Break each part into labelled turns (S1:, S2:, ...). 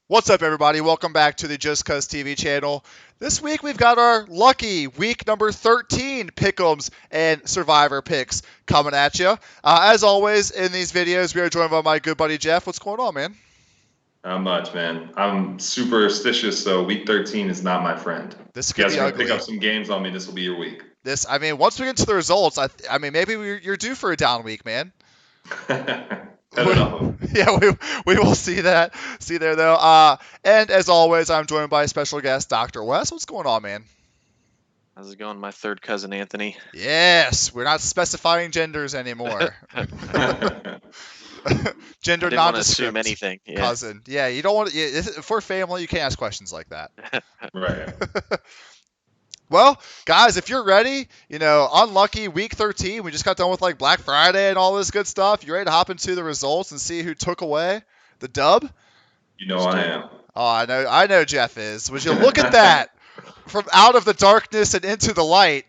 S1: What's up, everybody? Welcome back to the Just Cuz TV channel. This week we've got our lucky week number 13 pick'ems and survivor picks coming at you. As always, in these videos, we are joined by my good buddy Jeff. What's going on, man?
S2: Not much, man. I'm superstitious, so week 13 is not my friend.
S1: This
S2: If you
S1: could
S2: guys
S1: be
S2: are gonna
S1: ugly.
S2: pick up some games on me, this will be your week.
S1: Once we get to the results, maybe you're due for a down week, man.
S2: I don't know.
S1: Yeah, we will see that. See there though. And as always, I'm joined by special guest Dr. Wes. What's going on, man?
S3: How's it going, my third cousin Anthony?
S1: Yes, we're not specifying genders anymore. Gender
S3: I didn't want to assume anything. Yeah.
S1: Cousin. Yeah, you don't want to. For family, you can't ask questions like that.
S2: Right.
S1: Well, guys, if you're ready, unlucky week 13. We just got done with like Black Friday and all this good stuff. You ready to hop into the results and see who took away the dub?
S2: You know I am.
S1: Oh, I know Jeff is. Would you look at that? From out of the darkness and into the light.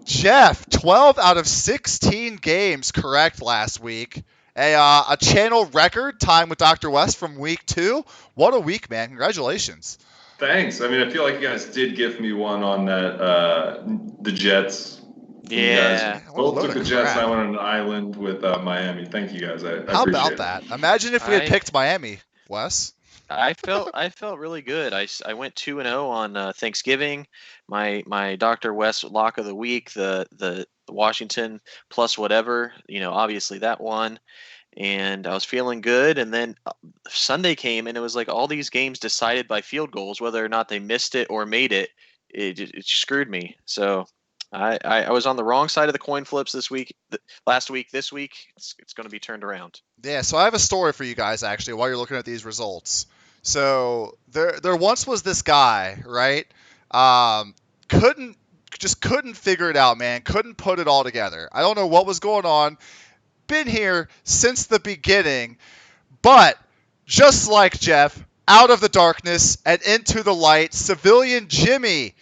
S1: Jeff, 12 out of 16 games correct last week. A channel record time with Dr. West from week 2. What a week, man. Congratulations.
S2: Thanks. I mean, I feel like you guys did give me one on that, the Jets.
S3: Yeah.
S2: You guys both took the Jets. I went on an island with Miami. Thank you guys. I
S1: How
S2: appreciate
S1: about
S2: it.
S1: that? Imagine if we had picked Miami, Wes.
S3: I felt really good. I went 2-0 on Thanksgiving. My Dr. West lock of the week, the Washington plus whatever, obviously that won. And I was feeling good, and then Sunday came, and it was like all these games decided by field goals, whether or not they missed it or made it. It screwed me. So I was on the wrong side of the coin flips this week. Last week, this week, it's going to be turned around.
S1: Yeah, so I have a story for you guys, actually, while you're looking at these results. So there once was this guy, right? Couldn't figure it out, man. Couldn't put it all together. I don't know what was going on. Been here since the beginning, but just like Jeff, out of the darkness and into the light, Civilian Jimmy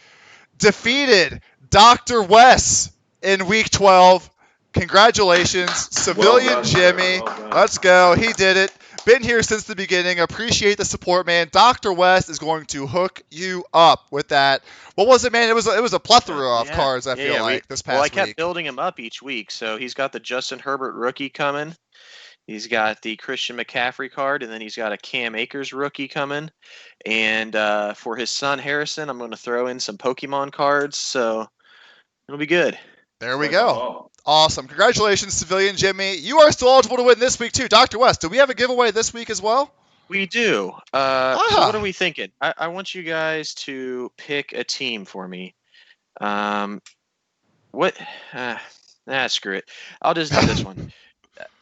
S1: defeated Dr. Wes in week 12. Congratulations, Civilian Jimmy. Let's go. He did it. Been here since the beginning. Appreciate the support, man. Dr. West is going to hook you up with that. What was it, man? It was a plethora of cards, I feel like, this past week.
S3: Well, I kept building him up each week. So he's got the Justin Herbert rookie coming. He's got the Christian McCaffrey card, and then he's got a Cam Akers rookie coming. And for his son, Harrison, I'm going to throw in some Pokemon cards. So it'll be good.
S1: There we go. Awesome. Congratulations, Civilian Jimmy. You are still eligible to win this week, too. Dr. West, do we have a giveaway this week as well?
S3: We do. So what are we thinking? I want you guys to pick a team for me. Screw it. I'll just do this one.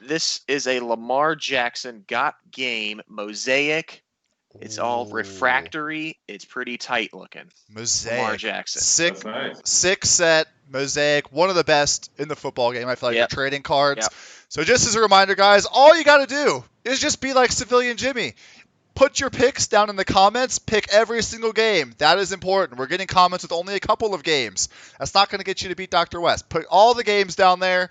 S3: This is a Lamar Jackson got game mosaic. It's all refractory. It's pretty tight looking.
S1: Mosaic.
S3: Lamar Jackson.
S1: Sick set mosaic. One of the best in the football game. I feel like you're trading cards.
S3: Yep.
S1: So just as a reminder, guys, all you got to do is just be like Civilian Jimmy. Put your picks down in the comments. Pick every single game. That is important. We're getting comments with only a couple of games. That's not going to get you to beat Dr. West. Put all the games down there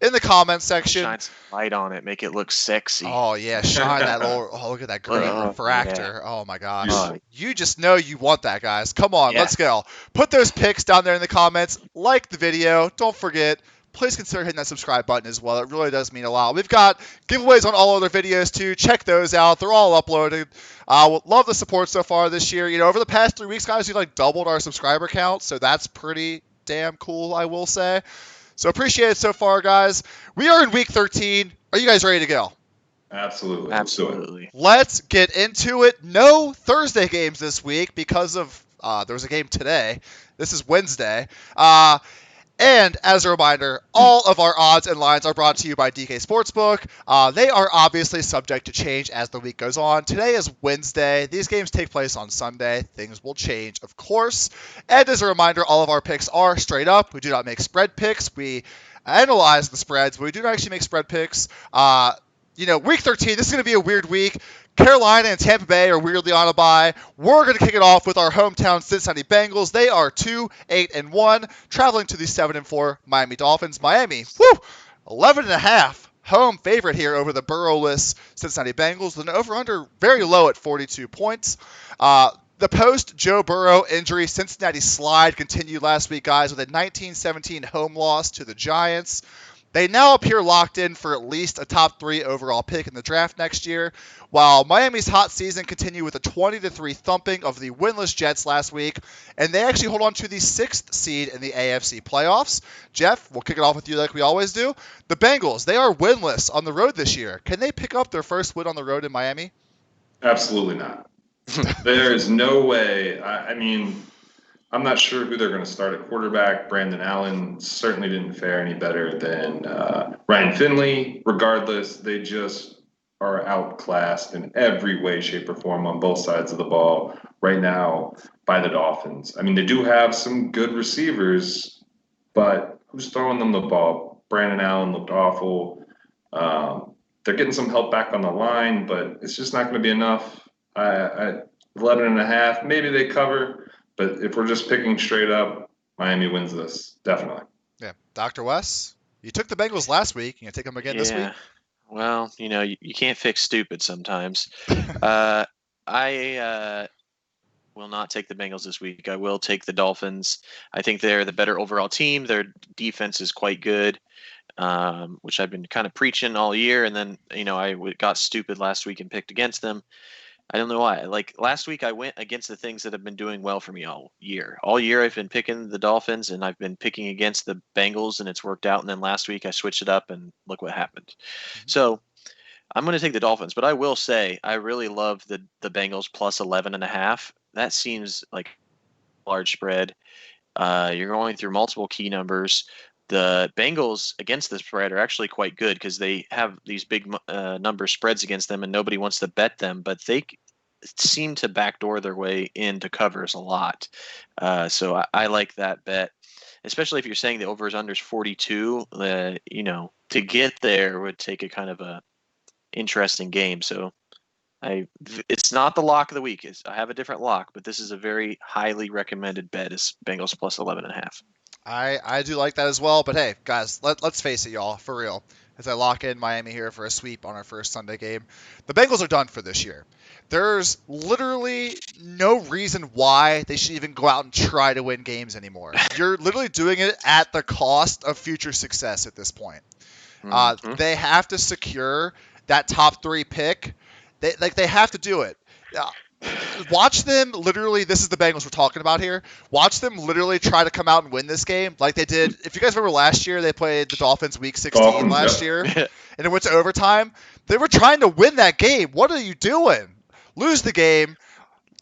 S1: in the comments section.
S3: Shine some light on it. Make it look sexy.
S1: Oh, yeah. Shine that little... Oh, look at that green refractor. Yeah. Oh, my gosh. You just know you want that, guys. Come on. Let's go. Put those picks down there in the comments. Like the video. Don't forget. Please consider hitting that subscribe button as well. It really does mean a lot. We've got giveaways on all other videos, too. Check those out. They're all uploaded. Love the support so far this year. Over the past 3 weeks, guys, we've doubled our subscriber count, so that's pretty damn cool, I will say. So appreciate it so far, guys. We are in week 13. Are you guys ready to go?
S3: Absolutely.
S1: Let's get into it. No Thursday games this week because of there was a game today. This is Wednesday. And as a reminder, all of our odds and lines are brought to you by DK Sportsbook. They are obviously subject to change as the week goes on. Today is Wednesday. These games take place on Sunday. Things will change, of course. And as a reminder, all of our picks are straight up. We do not make spread picks. We analyze the spreads, but we do not actually make spread picks. Week 13, this is going to be a weird week. Carolina and Tampa Bay are weirdly on a bye. We're going to kick it off with our hometown Cincinnati Bengals. They are 2-8-1, traveling to the 7-4 Miami Dolphins. Miami, 11.5 home favorite here over the Burrow-less Cincinnati Bengals with an over-under very low at 42 points. The post-Joe Burrow injury Cincinnati slide continued last week, guys, with a 19-17 home loss to the Giants. They now appear locked in for at least a top 3 overall pick in the draft next year, while Miami's hot season continued with a 20-3 thumping of the winless Jets last week, and they actually hold on to the 6th seed in the AFC playoffs. Jeff, we'll kick it off with you like we always do. The Bengals, they are winless on the road this year. Can they pick up their first win on the road in Miami?
S2: Absolutely not. There is no way. I mean, I'm not sure who they're going to start at quarterback. Brandon Allen certainly didn't fare any better than Ryan Finley. Regardless, they just are outclassed in every way, shape, or form on both sides of the ball right now by the Dolphins. I mean, they do have some good receivers, but who's throwing them the ball? Brandon Allen looked awful. They're getting some help back on the line, but it's just not going to be enough. 11.5, maybe they cover. But if we're just picking straight up, Miami wins this, definitely.
S1: Yeah. Dr. Wes, you took the Bengals last week. You going to take them again this week?
S3: Well, you can't fix stupid sometimes. I will not take the Bengals this week. I will take the Dolphins. I think they're the better overall team. Their defense is quite good, which I've been kind of preaching all year. And then, I got stupid last week and picked against them. I don't know why. Like last week, I went against the things that have been doing well for me all year. All year, I've been picking the Dolphins, and I've been picking against the Bengals, and it's worked out. And then last week, I switched it up, and look what happened. Mm-hmm. So I'm going to take the Dolphins, but I will say I really love the Bengals plus 11.5. That seems like a large spread. You're going through multiple key numbers. The Bengals against the spread are actually quite good because they have these big number spreads against them and nobody wants to bet them, but they seem to backdoor their way into covers a lot. So I like that bet, especially if you're saying the overs unders 42. To get there would take a kind of a interesting game. So it's not the lock of the week. I have a different lock, but this is a very highly recommended bet is Bengals plus 11.5.
S1: I do like that as well, but hey, guys, let's face it, y'all, for real. As I lock in Miami here for a sweep on our first Sunday game, the Bengals are done for this year. There's literally no reason why they should even go out and try to win games anymore. You're literally doing it at the cost of future success at this point. They have to secure that top 3 pick. They have to do it. Watch them literally, this is the Bengals we're talking about here. Watch them literally try to come out and win this game like they did. If you guys remember last year, they played the Dolphins week 16 last year, and it went to overtime. They were trying to win that game. What are you doing? Lose the game.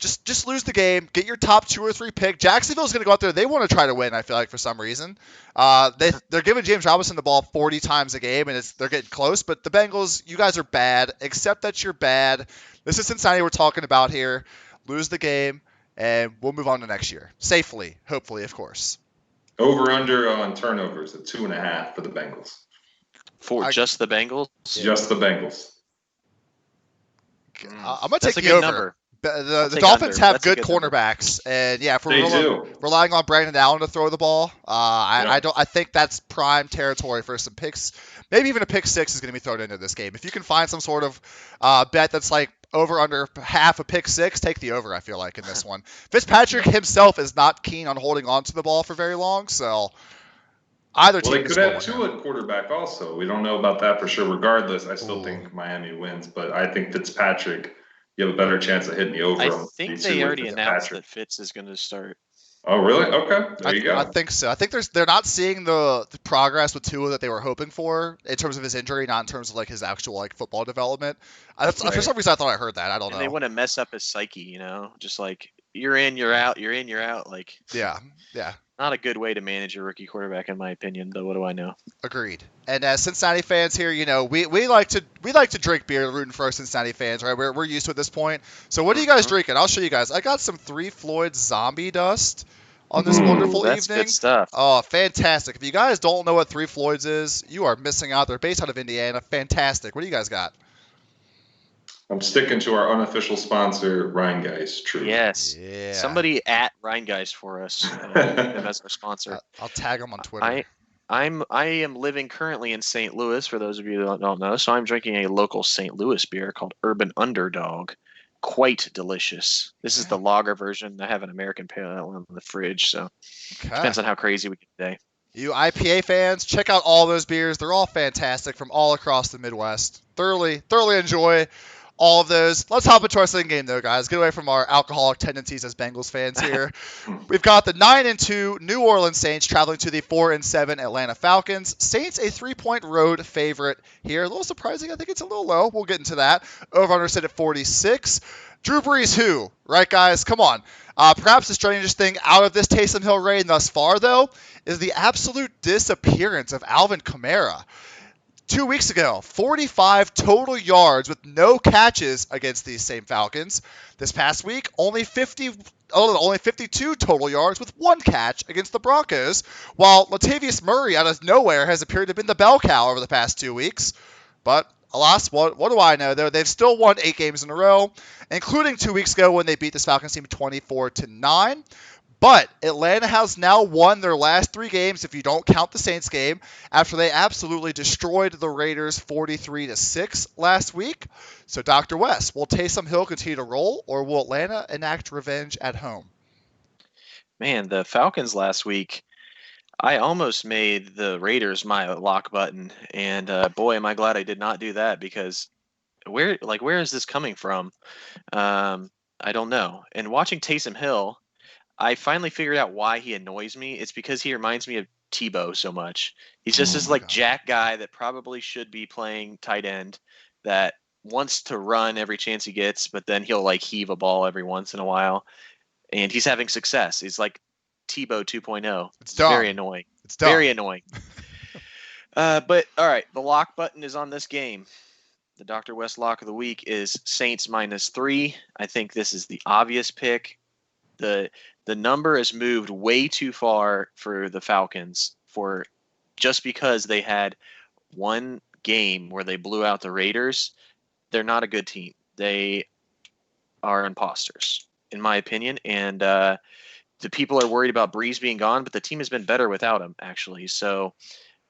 S1: Just lose the game. Get your top 2 or 3 pick. Jacksonville's going to go out there. They want to try to win, I feel like, for some reason. They're giving James Robinson the ball 40 times a game, and they're getting close. But the Bengals, you guys are bad. Accept that you're bad. This is Cincinnati we're talking about here. Lose the game, and we'll move on to next year. Safely, hopefully, of course.
S2: Over-under on turnovers at 2.5 for the Bengals.
S3: Just the Bengals?
S2: Just the Bengals.
S1: I'm going to take the over.
S3: Number.
S1: The Dolphins have good cornerbacks, and if we're relying on Brandon Allen to throw the ball, I think that's prime territory for some picks. Maybe even a pick 6 is going to be thrown into this game. If you can find some sort of bet that's like over under half a pick 6, take the over. I feel like in this one, Fitzpatrick himself is not keen on holding on to the ball for very long, so either team.
S2: Well, they could have 2 at quarterback also. We don't know about that for sure. Regardless, I still think Miami wins, but I think Fitzpatrick. You have a better chance of hitting the over.
S3: I think they already announced that Fitz is going to start.
S2: Oh, really? Okay. There you go.
S1: I think so. I think they're not seeing the progress with Tua that they were hoping for in terms of his injury, not in terms of like his actual like football development. For some reason, I thought I heard that. I don't know.
S3: They want to mess up his psyche, just like you're in, you're out, you're in, you're out. Like
S1: yeah.
S3: Not a good way to manage a rookie quarterback, in my opinion. Though, what do I know?
S1: Agreed. And as Cincinnati fans here, we like to drink beer, rooting for our Cincinnati fans, right? We're used to it at this point. So what are you guys drinking? I'll show you guys. I got some 3 Floyd Zombie Dust on this wonderful
S3: that's
S1: evening.
S3: Good stuff.
S1: Oh, fantastic! If you guys don't know what 3 Floyds is, you are missing out. They're based out of Indiana. Fantastic. What do you guys got?
S2: I'm sticking to our unofficial sponsor, Rheingeist. True.
S3: Yes. Yeah. Somebody at Rheingeist for us. Them as our sponsor.
S1: I'll tag them on Twitter.
S3: I am living currently in St. Louis, for those of you that don't know. So I'm drinking a local St. Louis beer called Urban Underdog. Quite delicious. This is
S1: Yeah.
S3: the lager version. I have an American Pale Ale in the fridge, so
S1: Okay.
S3: depends on how crazy we get today.
S1: You IPA fans, check out all those beers. They're all fantastic from all across the Midwest. Thoroughly enjoy all of those. Let's hop into our second game, though, guys. Get away from our alcoholic tendencies as Bengals fans here. We've got the 9-2 New Orleans Saints traveling to the 4-7 Atlanta Falcons. Saints a 3-point road favorite here. A little surprising. I think it's a little low. We'll get into that. Over-under set at 46. Drew Brees, who? Right, guys? Come on. Perhaps the strangest thing out of this Taysom Hill reign thus far, though, is the absolute disappearance of Alvin Kamara. 2 weeks ago, 45 total yards with no catches against these same Falcons. This past week, only 52 total yards with one catch against the Broncos, while Latavius Murray out of nowhere has appeared to have been the bell cow over the past 2 weeks. But alas, what do I know, though? They've still won 8 games in a row, including 2 weeks ago when they beat this Falcons team 24-9. But Atlanta has now won their last 3 games, if you don't count the Saints game, after they absolutely destroyed the Raiders 43-6 last week. So, Dr. West, will Taysom Hill continue to roll, or will Atlanta enact revenge at home?
S3: Man, the Falcons last week, I almost made the Raiders my lock button, and boy, am I glad I did not do that, because where is this coming from? I don't know. And watching Taysom Hill, I finally figured out why he annoys me. It's because he reminds me of Tebow so much. He's just this
S1: God.
S3: jack guy that probably should be playing tight end that wants to run every chance he gets, but then he'll heave a ball every once in a while, and he's having success. He's like Tebow 2.0.
S1: It's dumb.
S3: Very annoying.
S1: It's dumb.
S3: Very annoying. But all right, the lock button is on this game. The Dr. West lock of the week is Saints -3. I think this is the obvious pick. The number has moved way too far for the Falcons just because they had one game where they blew out the Raiders. They're not a good team. They are imposters, in my opinion. And the people are worried about Brees being gone, but the team has been better without him, actually. So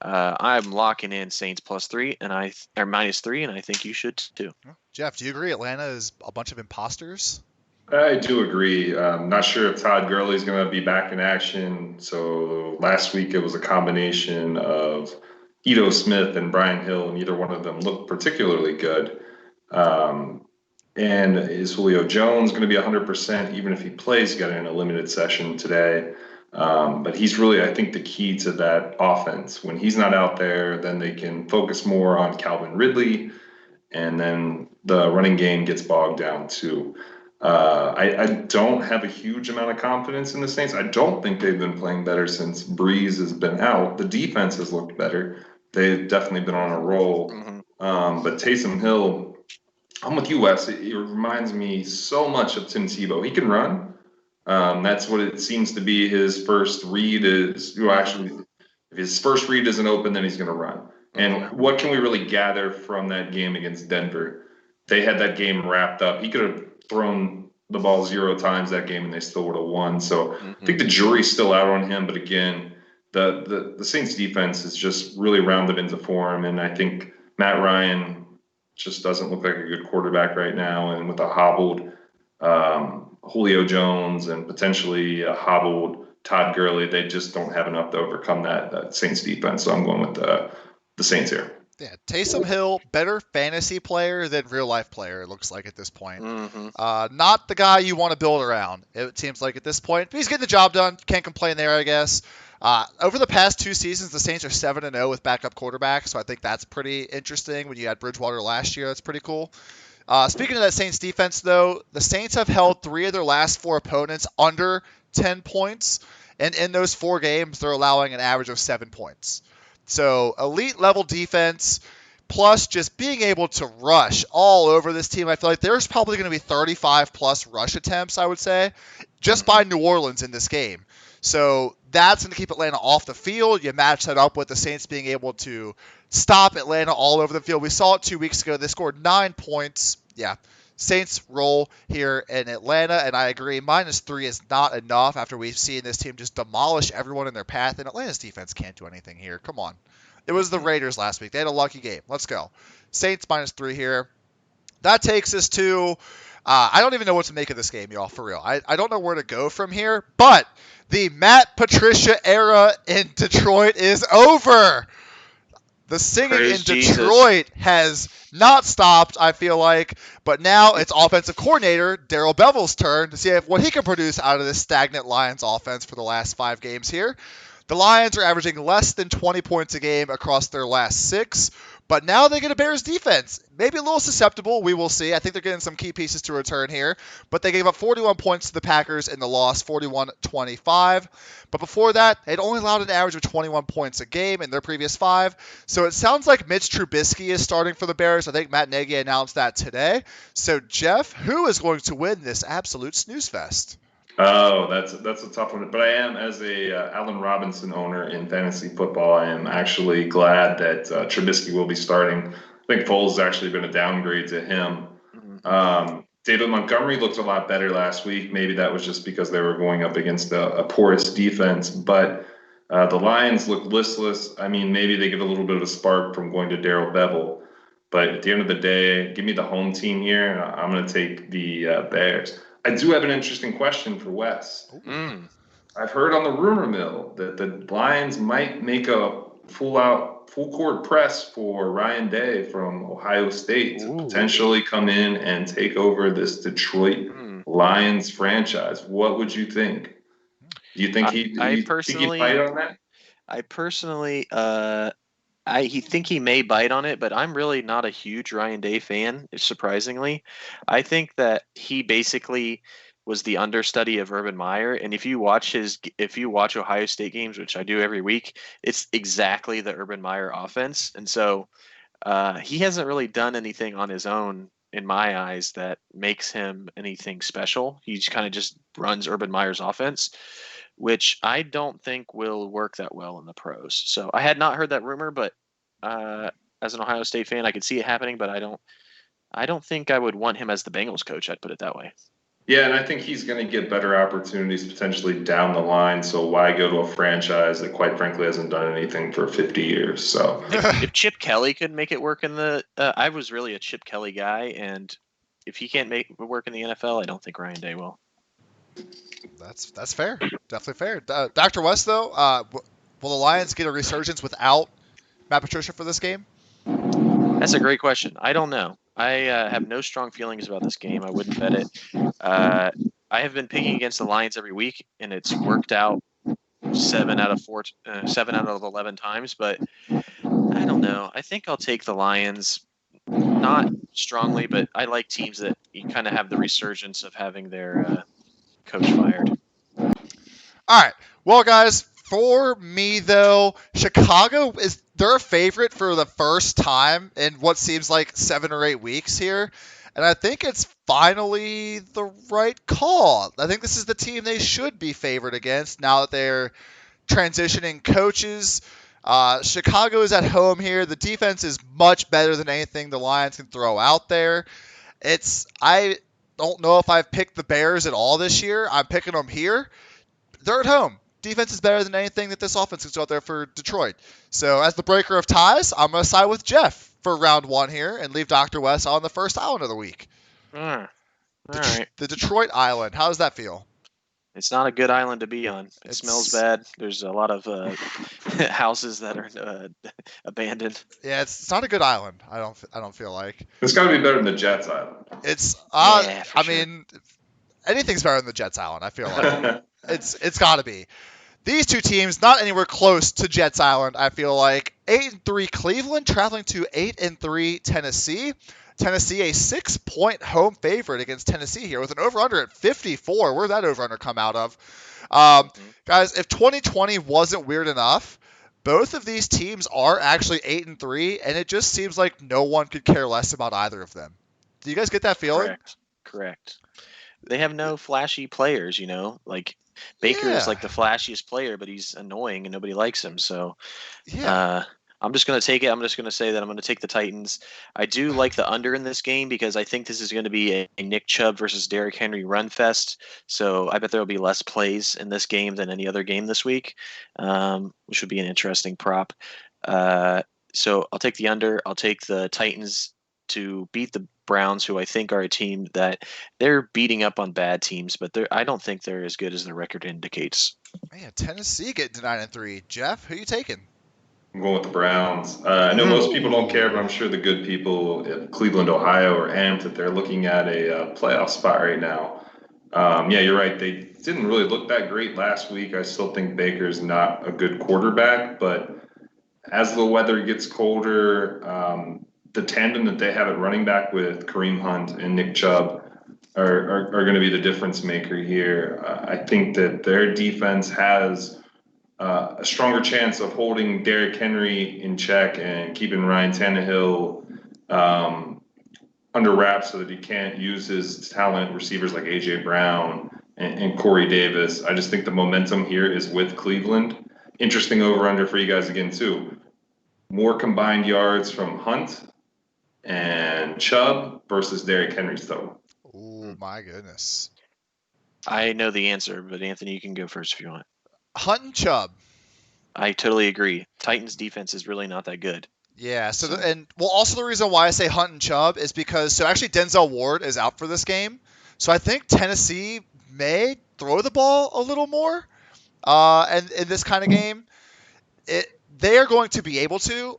S3: I'm locking in Saints +3 or -3, and I think you should too.
S1: Jeff, do you agree Atlanta is a bunch of imposters?
S2: I do agree. Not sure if Todd Gurley's going to be back in action. So last week it was a combination of Ito Smith and Brian Hill, and neither one of them looked particularly good. And is Julio Jones going to be 100%? Even if he plays, he got in a limited session today. But he's really, I think, the key to that offense. When he's not out there, then they can focus more on Calvin Ridley, and then the running game gets bogged down too. I don't have a huge amount of confidence in the Saints. I don't think they've been playing better since Brees has been out. The defense has looked better. They've definitely been on a roll.
S3: Mm-hmm.
S2: But Taysom Hill, I'm with you, Wes. It reminds me so much of Tim Tebow. He can run. That's what it seems to be. His first read is, if his first read isn't open, then he's going to run. And what can we really gather from that game against Denver? They had that game wrapped up. He could have thrown the ball 0 times that game and they still would have won. So I think the jury's still out on him. But again, the Saints defense is just really rounded into form. And I think Matt Ryan just doesn't look like a good quarterback right now. And with a hobbled Julio Jones and potentially a hobbled Todd Gurley, they just don't have enough to overcome that Saints defense. So I'm going with the Saints here.
S1: Yeah, Taysom Hill, better fantasy player than real life player, it looks like at this point. Not the guy you want to build around, it seems like at this point. But he's getting the job done. Can't complain there, I guess. Over the past 2 seasons, the Saints are 7-0 with backup quarterbacks, so I think that's pretty interesting. When you had Bridgewater last year, that's pretty cool. Speaking of that Saints defense, though, the Saints have held 3 of their last 4 opponents under 10 points, and in those 4 games, they're allowing an average of 7 points. So elite level defense, plus just being able to rush all over this team. I feel like there's probably going to be 35 plus rush attempts, I would say, just by New Orleans in this game. So that's going to keep Atlanta off the field. You match that up with the Saints being able to stop Atlanta all over the field. We saw it 2 weeks ago. They scored 9 points. Yeah, Saints roll here in Atlanta, and I agree, -3 is not enough after we've seen this team just demolish everyone in their path, and Atlanta's defense can't do anything here. Come on. It was the Raiders last week. They had a lucky game. Let's go. Saints -3 here. That takes us to, I don't even know what to make of this game, y'all, for real. I don't know where to go from here, but the Matt Patricia era in Detroit is over. The singing
S3: Praise
S1: in
S3: Jesus.
S1: Detroit has not stopped, I feel like, but now it's offensive coordinator Darrell Bevell's turn to see what he can produce out of this stagnant Lions offense for the last 5 games here. The Lions are averaging less than 20 points a game across their last 6, but now they get a Bears defense. Maybe a little susceptible, we will see. I think they're getting some key pieces to return here, but they gave up 41 points to the Packers in the loss, 41-25. But before that, they'd only allowed an average of 21 points a game in their previous 5. So it sounds like Mitch Trubisky is starting for the Bears. I think Matt Nagy announced that today. So, Jeff, who is going to win this absolute snooze fest?
S2: Oh, that's a tough one. But I am, as a Allen Robinson owner in fantasy football, I am actually glad that Trubisky will be starting. I think Foles has actually been a downgrade to him. David Montgomery looked a lot better last week. Maybe that was just because they were going up against a porous defense. But the Lions look listless. I mean, maybe they get a little bit of a spark from going to Darrell Bevell. But at the end of the day, give me the home team here, and I'm going to take the Bears. I do have an interesting question for Wes. I've heard on the rumor mill that the Lions might make a full court press for Ryan Day from Ohio State to potentially come in and take over this Detroit Lions franchise. What would you think? Do you think he'd bite on that?
S3: I personally think he may bite on it, but I'm really not a huge Ryan Day fan, surprisingly. I think that he basically was the understudy of Urban Meyer, and if you watch Ohio State games, which I do every week, it's exactly the Urban Meyer offense. And so he hasn't really done anything on his own in my eyes that makes him anything special. He kind of just runs Urban Meyer's offense, which I don't think will work that well in the pros. So I had not heard that rumor, but as an Ohio State fan, I could see it happening, but I don't think I would want him as the Bengals coach. I'd put it that way.
S2: Yeah, and I think he's going to get better opportunities potentially down the line. So why go to a franchise that, quite frankly, hasn't done anything for 50 years? So
S3: if Chip Kelly could make it work in the, I was really a Chip Kelly guy, and if he can't make it work in the NFL, I don't think Ryan Day will.
S1: That's fair, definitely fair. Dr. West, though, will the Lions get a resurgence without Matt Patricia for this game?
S3: That's a great question. I don't know. I have no strong feelings about this game. I wouldn't bet it. I have been picking against the Lions every week, and it's worked out 7 out of 11 times. But I don't know. I think I'll take the Lions, not strongly, but I like teams that you kind of have the resurgence of having their coach fired.
S1: All right. Well, guys, for me, though, Chicago they're a favorite for the first time in what seems like 7 or 8 weeks here. And I think it's finally the right call. I think this is the team they should be favored against now that they're transitioning coaches. Chicago is at home here. The defense is much better than anything the Lions can throw out there. I don't know if I've picked the Bears at all this year. I'm picking them here. They're at home. Defense is better than anything that this offense can throw out there for Detroit. So as the breaker of ties, I'm going to side with Jeff for round 1 here and leave Dr. West on the first island of the week.
S3: All right.
S1: The Detroit Island. How does that feel?
S3: It's not a good island to be on. It smells bad. There's a lot of houses that are abandoned.
S1: Yeah, it's not a good island. I don't feel like.
S2: It's got to be better than the Jets Island.
S1: It's
S3: sure.
S1: mean, anything's better than the Jets Island. I feel like it's got to be. These two teams not anywhere close to Jets Island. I feel like 8-3 Cleveland traveling to 8-3 Tennessee. Tennessee a 6-point home favorite against Tennessee here with an over/under at 54. Where'd that over/under come out of? Guys, if 2020 wasn't weird enough, both of these teams are actually 8-3, and it just seems like no one could care less about either of them. Do you guys get that feeling?
S3: Correct. They have no flashy players, like Baker is like the flashiest player, but he's annoying and nobody likes him. So I'm just going to take it. I'm just going to say that I'm going to take the Titans. I do like the under in this game because I think this is going to be a Nick Chubb versus Derrick Henry run fest. So I bet there will be less plays in this game than any other game this week, which would be an interesting prop. So I'll take the under. I'll take the Titans to beat the Browns, who I think are a team that they're beating up on bad teams, but I don't think they're as good as their record indicates.
S1: Man, Tennessee getting to 9-3. Jeff, who you taking?
S2: I'm going with the Browns. I know most people don't care, but I'm sure the good people in Cleveland, Ohio are amped that they're looking at a playoff spot right now. Yeah, you're right. They didn't really look that great last week. I still think Baker's not a good quarterback, but as the weather gets colder, the tandem that they have at running back with Kareem Hunt and Nick Chubb are going to be the difference maker here. I think that their defense has a stronger chance of holding Derrick Henry in check and keeping Ryan Tannehill under wraps so that he can't use his talent receivers like A.J. Brown and Corey Davis. I just think the momentum here is with Cleveland. Interesting over-under for you guys again, too. More combined yards from Hunt and Chubb versus Derrick Henry's total.
S1: Oh, my goodness.
S3: I know the answer, but Anthony, you can go first if you want.
S1: Hunt and Chubb.
S3: I totally agree. Titans defense is really not that good.
S1: Yeah, also the reason why I say Hunt and Chubb is because, actually Denzel Ward is out for this game. So I think Tennessee may throw the ball a little more and in this kind of game. They are going to be able to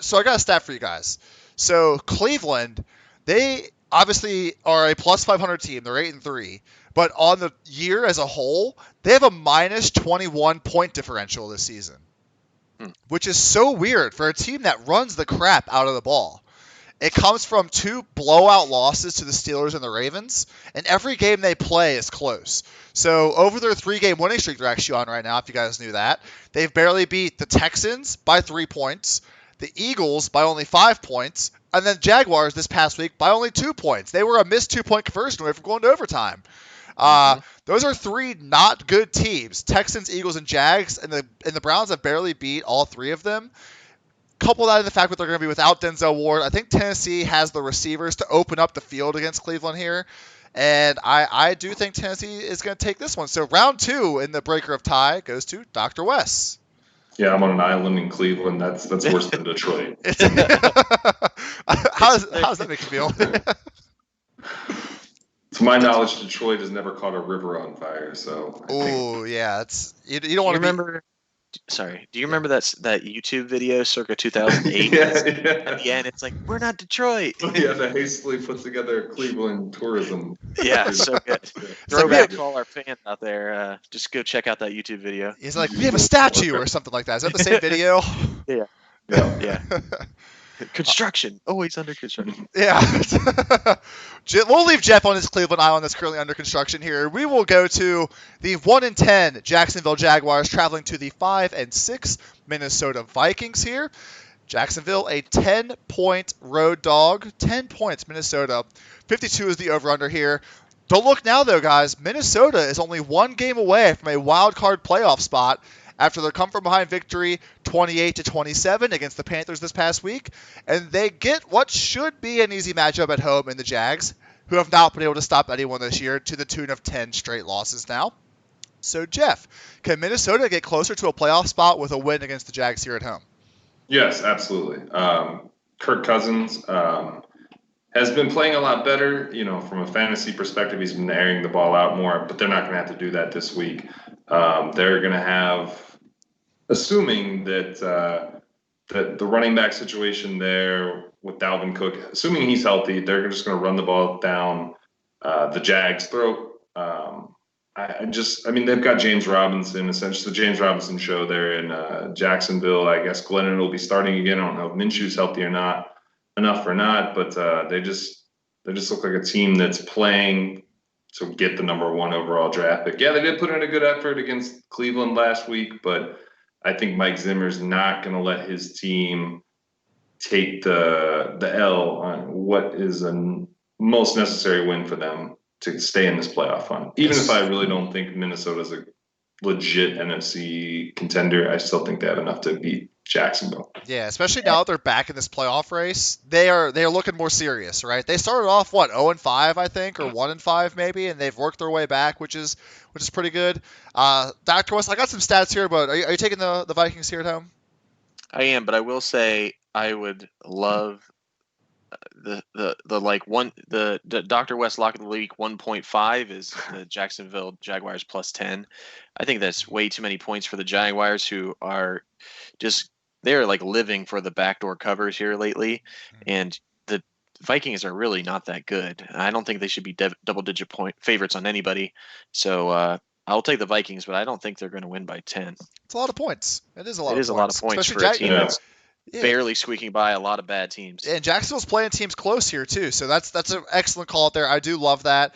S1: so I got a stat for you guys. So Cleveland, they obviously are a plus 500 team. They're 8-3, but on the year as a whole, they have a minus 21 point differential this season, which is so weird for a team that runs the crap out of the ball. It comes from 2 blowout losses to the Steelers and the Ravens, and every game they play is close. So over their 3-game winning streak they're actually on right now, if you guys knew that, they've barely beat the Texans by 3 points, the Eagles by only 5 points, and then Jaguars this past week by only 2 points. They were a missed 2-point conversion away from going to overtime. Those are 3 not good teams: Texans, Eagles, and Jags, and the Browns have barely beat all 3 of them. Couple that in the fact that they're going to be without Denzel Ward, I think Tennessee has the receivers to open up the field against Cleveland here. And I do think Tennessee is going to take this one. So round 2 in the breaker of tie goes to Dr. Wes.
S2: Yeah, I'm on an island in Cleveland. That's worse than Detroit.
S1: How does that make you feel?
S2: To my knowledge, Detroit has never caught a river on fire. So.
S1: Oh yeah, you don't want to
S3: remember. Sorry, do you remember that YouTube video circa 2008?
S2: Yeah.
S3: At the end, it's like, we're not Detroit.
S2: Yeah, the hastily put together Cleveland tourism.
S3: Yeah, so good. Throwback to all our fans out there. Just go check out that YouTube video.
S1: It's like, we have a statue or something like that. Is that the same video?
S3: Yeah. Construction. Always under construction.
S1: Yeah. We'll leave Jeff on his Cleveland island that's currently under construction here. We will go to the 1-10 Jacksonville Jaguars traveling to the 5-6 Minnesota Vikings here. Jacksonville, a 10-point road dog. 10 points, Minnesota. 52 is the over-under here. Don't look now, though, guys. Minnesota is only 1 game away from a wild card playoff spot after their come-from-behind victory 28-27 against the Panthers this past week. And they get what should be an easy matchup at home in the Jags, who have not been able to stop anyone this year, to the tune of 10 straight losses now. So, Jeff, can Minnesota get closer to a playoff spot with a win against the Jags here at home?
S2: Yes, absolutely. Kirk Cousins has been playing a lot better. From a fantasy perspective, he's been airing the ball out more, but they're not going to have to do that this week. They're going to have, assuming that the running back situation there with Dalvin Cook, assuming he's healthy, they're just going to run the ball down the Jags' throat. They've got James Robinson, essentially the James Robinson show there in Jacksonville. I guess Glennon will be starting again. I don't know if Minshew's healthy or not, but they just look like a team that's playing to get the number 1 overall draft pick. Yeah, they did put in a good effort against Cleveland last week, but I think Mike Zimmer's not going to let his team take the L on what is a most necessary win for them to stay in this playoff run. Even if I really don't think Minnesota's a legit NFC contender, I still think they have enough to beat Jacksonville.
S1: Yeah, especially now that they're back in this playoff race, they are looking more serious, right? They started off 0-5, I think, or 1-5 maybe, and they've worked their way back, which is pretty good. Dr. West, I got some stats here, but are you taking the Vikings here at home?
S3: I am, but I will say I would love the Dr. West lock of the week 1.5 is the Jacksonville Jaguars plus 10. I think that's way too many points for the Jaguars, who are just they're like living for the backdoor covers here lately, and the Vikings are really not that good. I don't think they should be double-digit point favorites on anybody. So I'll take the Vikings, but I don't think they're going to win by 10.
S1: It's a lot of points. It is a lot
S3: It
S1: of
S3: is
S1: points.
S3: a lot of points
S1: Especially
S3: for a team that's
S1: yeah.
S3: barely squeaking by a lot of bad teams.
S1: And Jacksonville's playing teams close here too, so that's an excellent call out there. I do love that.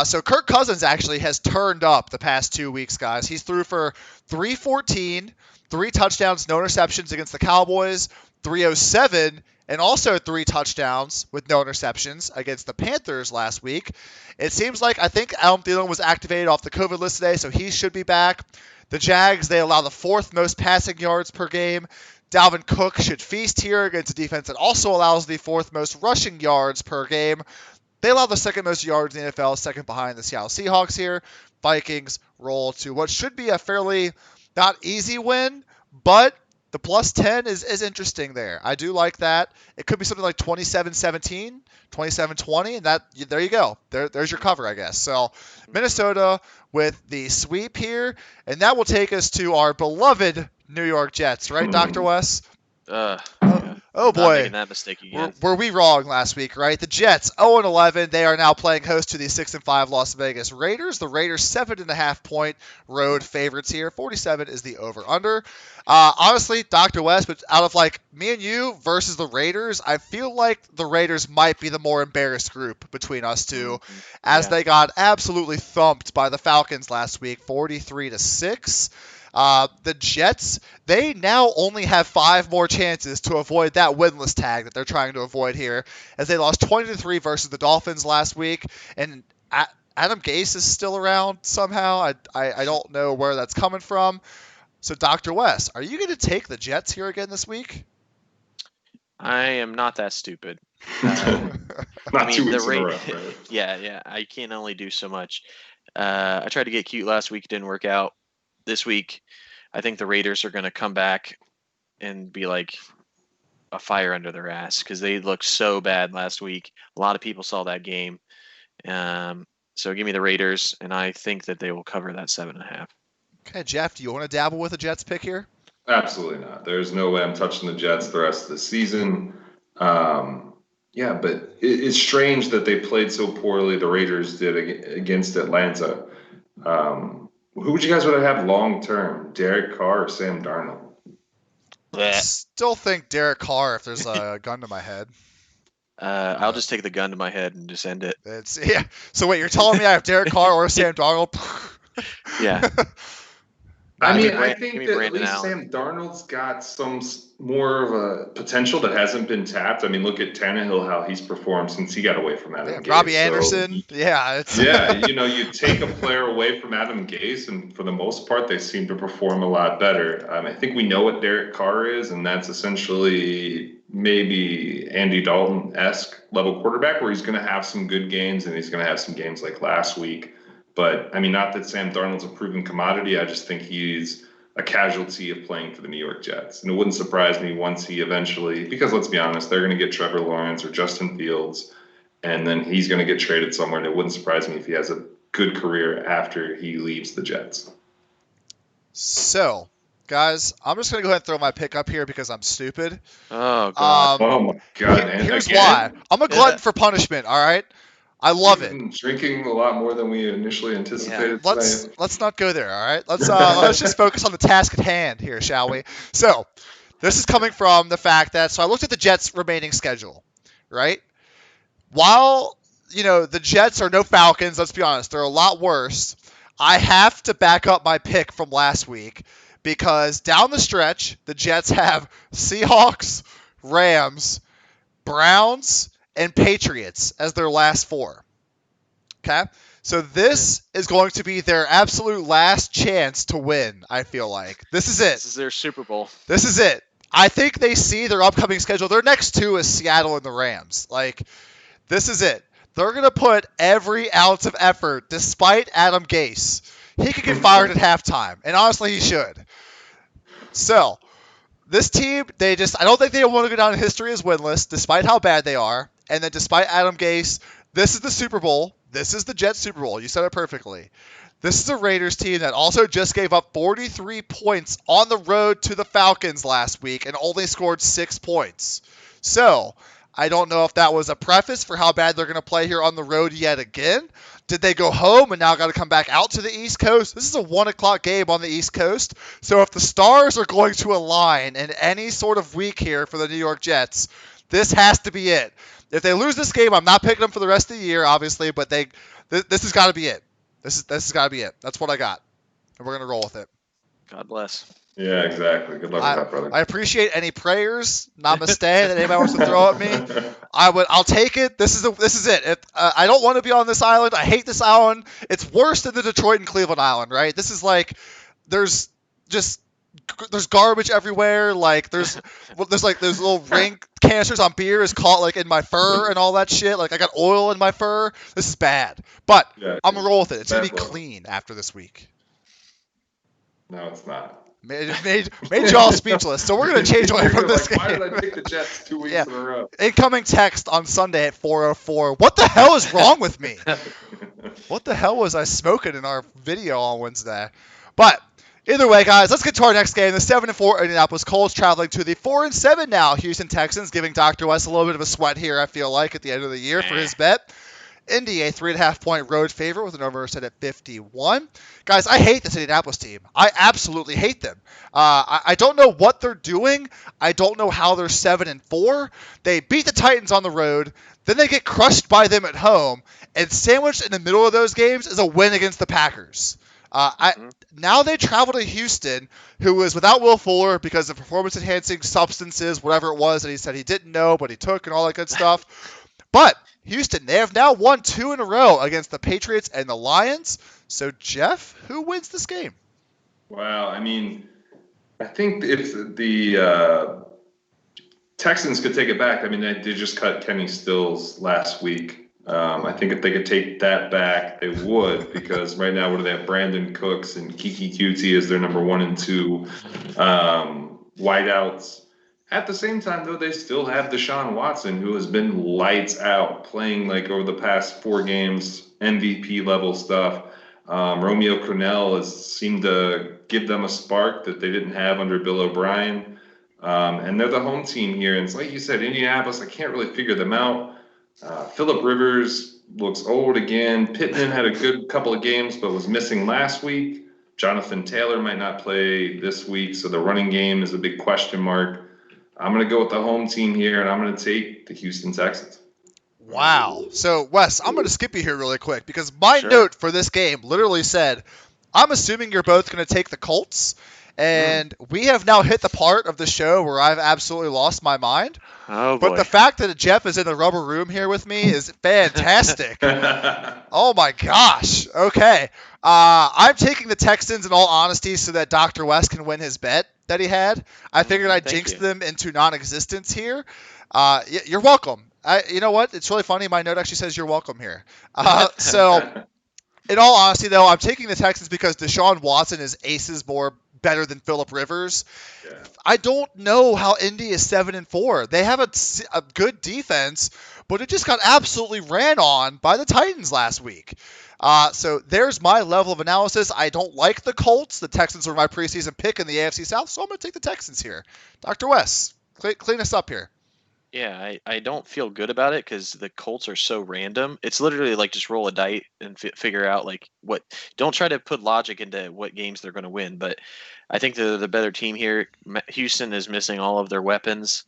S1: So Kirk Cousins actually has turned up the past 2 weeks, guys. He's threw for 314, 3 touchdowns, no interceptions against the Cowboys, 307, and also 3 touchdowns with no interceptions against the Panthers last week. It seems like I think Adam Thielen was activated off the COVID list today, so he should be back. The Jags, they allow the 4th most passing yards per game. Dalvin Cook should feast here against a defense that also allows the 4th most rushing yards per game. They allow the 2nd most yards in the NFL, second behind the Seattle Seahawks here. Vikings roll to what should be a fairly not easy win, but the plus 10 is interesting there. I do like that. It could be something like 27-17, 27-20, and there you go. There's your cover, I guess. So Minnesota with the sweep here, and that will take us to our beloved New York Jets, right, Dr. Wes? Oh boy,
S3: not making that mistake again.
S1: Were we wrong last week, right? The Jets 0-11. They are now playing host to the 6-5 Las Vegas Raiders. The Raiders 7.5 point road favorites here. 47 is the over/under. Honestly, Dr. West, but out of like me and you versus the Raiders, I feel like the Raiders might be the more embarrassed group between us two, as they got absolutely thumped by the Falcons last week, 43-6. The Jets, they now only have 5 more chances to avoid that winless tag that they're trying to avoid here, as they lost 20-3 versus the Dolphins last week, and Adam Gase is still around somehow. I don't know where that's coming from. So, Dr. West, are you going to take the Jets here again this week?
S3: I am not that stupid.
S2: Not 2 weeks in a row, right?
S3: Yeah, I can only do so much. I tried to get cute last week, didn't work out. This week, I think the Raiders are going to come back and be like a fire under their ass because they looked so bad last week. A lot of people saw that game. So give me the Raiders, and I think that they will cover that 7.5.
S1: Okay, Jeff, do you want to dabble with a Jets pick here?
S2: Absolutely not. There's no way I'm touching the Jets the rest of the season. Yeah, but it's strange that they played so poorly, the Raiders did against Atlanta. Who would you guys rather have long term, Derek Carr or Sam Darnold?
S1: Still think Derek Carr if there's a gun to my head.
S3: I'll just take the gun to my head and just end it.
S1: So wait, you're telling me I have Derek Carr or Sam Darnold?
S3: Yeah.
S2: I mean, I think that at least Sam Darnold's got some more of a potential that hasn't been tapped. I mean, look at Tannehill, how he's performed since he got away from Adam Gase.
S1: Robbie Anderson,
S2: you take a player away from Adam Gase, and for the most part, they seem to perform a lot better. I think we know what Derek Carr is, and that's essentially maybe Andy Dalton-esque level quarterback, where he's going to have some good games, and he's going to have some games like last week. But, I mean, not that Sam Darnold's a proven commodity. I just think he's a casualty of playing for the New York Jets. And it wouldn't surprise me once he eventually, because let's be honest, they're going to get Trevor Lawrence or Justin Fields, and then he's going to get traded somewhere. And it wouldn't surprise me if he has a good career after he leaves the Jets.
S1: So, guys, I'm just going to go ahead and throw my pick up here because I'm stupid.
S3: Oh, God.
S2: Oh, my God.
S1: Here's why. I'm a glutton for punishment, all right? I love it.
S2: Drinking a lot more than we initially anticipated.
S1: Yeah, let's not go there, all right? Let's just focus on the task at hand here, shall we? So, this is coming from the fact that I looked at the Jets' remaining schedule, right? While the Jets are no Falcons, let's be honest, they're a lot worse. I have to back up my pick from last week because down the stretch, the Jets have Seahawks, Rams, Browns, and Patriots as their last 4. Okay? So this is going to be their absolute last chance to win, I feel like. This is it.
S3: This is their Super Bowl.
S1: This is it. I think they see their upcoming schedule. Their next two is Seattle and the Rams. Like, this is it. They're going to put every ounce of effort, despite Adam Gase. He could get fired at halftime, and honestly, he should. So, this team, I don't think they want to go down in history as winless, despite how bad they are. And then despite Adam Gase, this is the Super Bowl. This is the Jets Super Bowl. You said it perfectly. This is a Raiders team that also just gave up 43 points on the road to the Falcons last week and only scored 6 points. So, I don't know if that was a preface for how bad they're going to play here on the road yet again. Did they go home and now got to come back out to the East Coast? This is a 1 o'clock game on the East Coast. So if the stars are going to align in any sort of week here for the New York Jets, this has to be it. If they lose this game, I'm not picking them for the rest of the year, obviously, but this has got to be it. This has got to be it. That's what I got. And we're going to roll with it.
S3: God bless.
S2: Yeah, exactly. Good luck with that, brother.
S1: I appreciate any prayers, namaste, that anybody wants to throw at me. I'll take it. This is it. I don't want to be on this island. I hate this island. It's worse than the Detroit and Cleveland island, right? This is like there's garbage everywhere. Like there's like those little ring canisters on beer is caught like in my fur and all that shit. Like I got oil in my fur. This is bad. But yeah, I'm gonna roll with it. It's gonna be clean after this week.
S2: No, it's not.
S1: Made you all speechless. So we're going to change away from this game.
S2: Why did I pick the Jets 2 weeks in a row?
S1: Incoming text on Sunday at 4:04. What the hell is wrong with me? What the hell was I smoking in our video on Wednesday? But either way, guys, let's get to our next game. The 7-4 Indianapolis Colts traveling to the 4-7 now Houston Texans, giving Dr. West a little bit of a sweat here, I feel like, at the end of the year for his bet. Indy, a 3.5-point road favorite with an over set at 51. Guys, I hate this Indianapolis team. I absolutely hate them. I don't know what they're doing. I don't know how they're 7-4. They beat the Titans on the road, then they get crushed by them at home, and sandwiched in the middle of those games is a win against the Packers. Now they travel to Houston, who was without Will Fuller because of performance-enhancing substances, whatever it was that he said he didn't know, but he took and all that good stuff. But Houston, they have now won 2 in a row against the Patriots and the Lions. So, Jeff, who wins this game?
S2: Well, I mean, I think if the Texans could take it back, I mean, they just cut Kenny Stills last week. I think if they could take that back, they would, because right now, what do they have? Brandon Cooks and Kiki Cutie as their number 1 and 2 wideouts. At the same time, though, they still have Deshaun Watson, who has been lights out, playing like over the past 4 games, MVP level stuff. Romeo Crennel has seemed to give them a spark that they didn't have under Bill O'Brien. And they're the home team here. And it's like you said, Indianapolis, I can't really figure them out. Phillip Rivers looks old again. Pittman had a good couple of games, but was missing last week. Jonathan Taylor might not play this week, so the running game is a big question mark. I'm going to go with the home team here, and I'm going to take the Houston Texans.
S1: Wow. So, Wes, I'm going to skip you here really quick because my note for this game literally said, I'm assuming you're both going to take the Colts, and we have now hit the part of the show where I've absolutely lost my mind.
S3: Oh, boy.
S1: But the fact that Jeff is in the rubber room here with me is fantastic. Oh, my gosh. Okay. I'm taking the Texans in all honesty so that Dr. West can win his bet that he had. I figured I'd jinx them into non-existence here. You're welcome. You know what? It's really funny. My note actually says you're welcome here. So, in all honesty, though, I'm taking the Texans because Deshaun Watson is aces more better than Phillip Rivers. Yeah. I don't know how Indy is 7-4. They have a good defense, but it just got absolutely ran on by the Titans last week. So there's my level of analysis. I don't like the Colts. The Texans were my preseason pick in the AFC South, so I'm going to take the Texans here. Dr. West, clean us up here.
S3: Yeah, I don't feel good about it because the Colts are so random. It's literally like just roll a dice and figure out like what. Don't try to put logic into what games they're going to win. But I think they're the better team here. Houston is missing all of their weapons,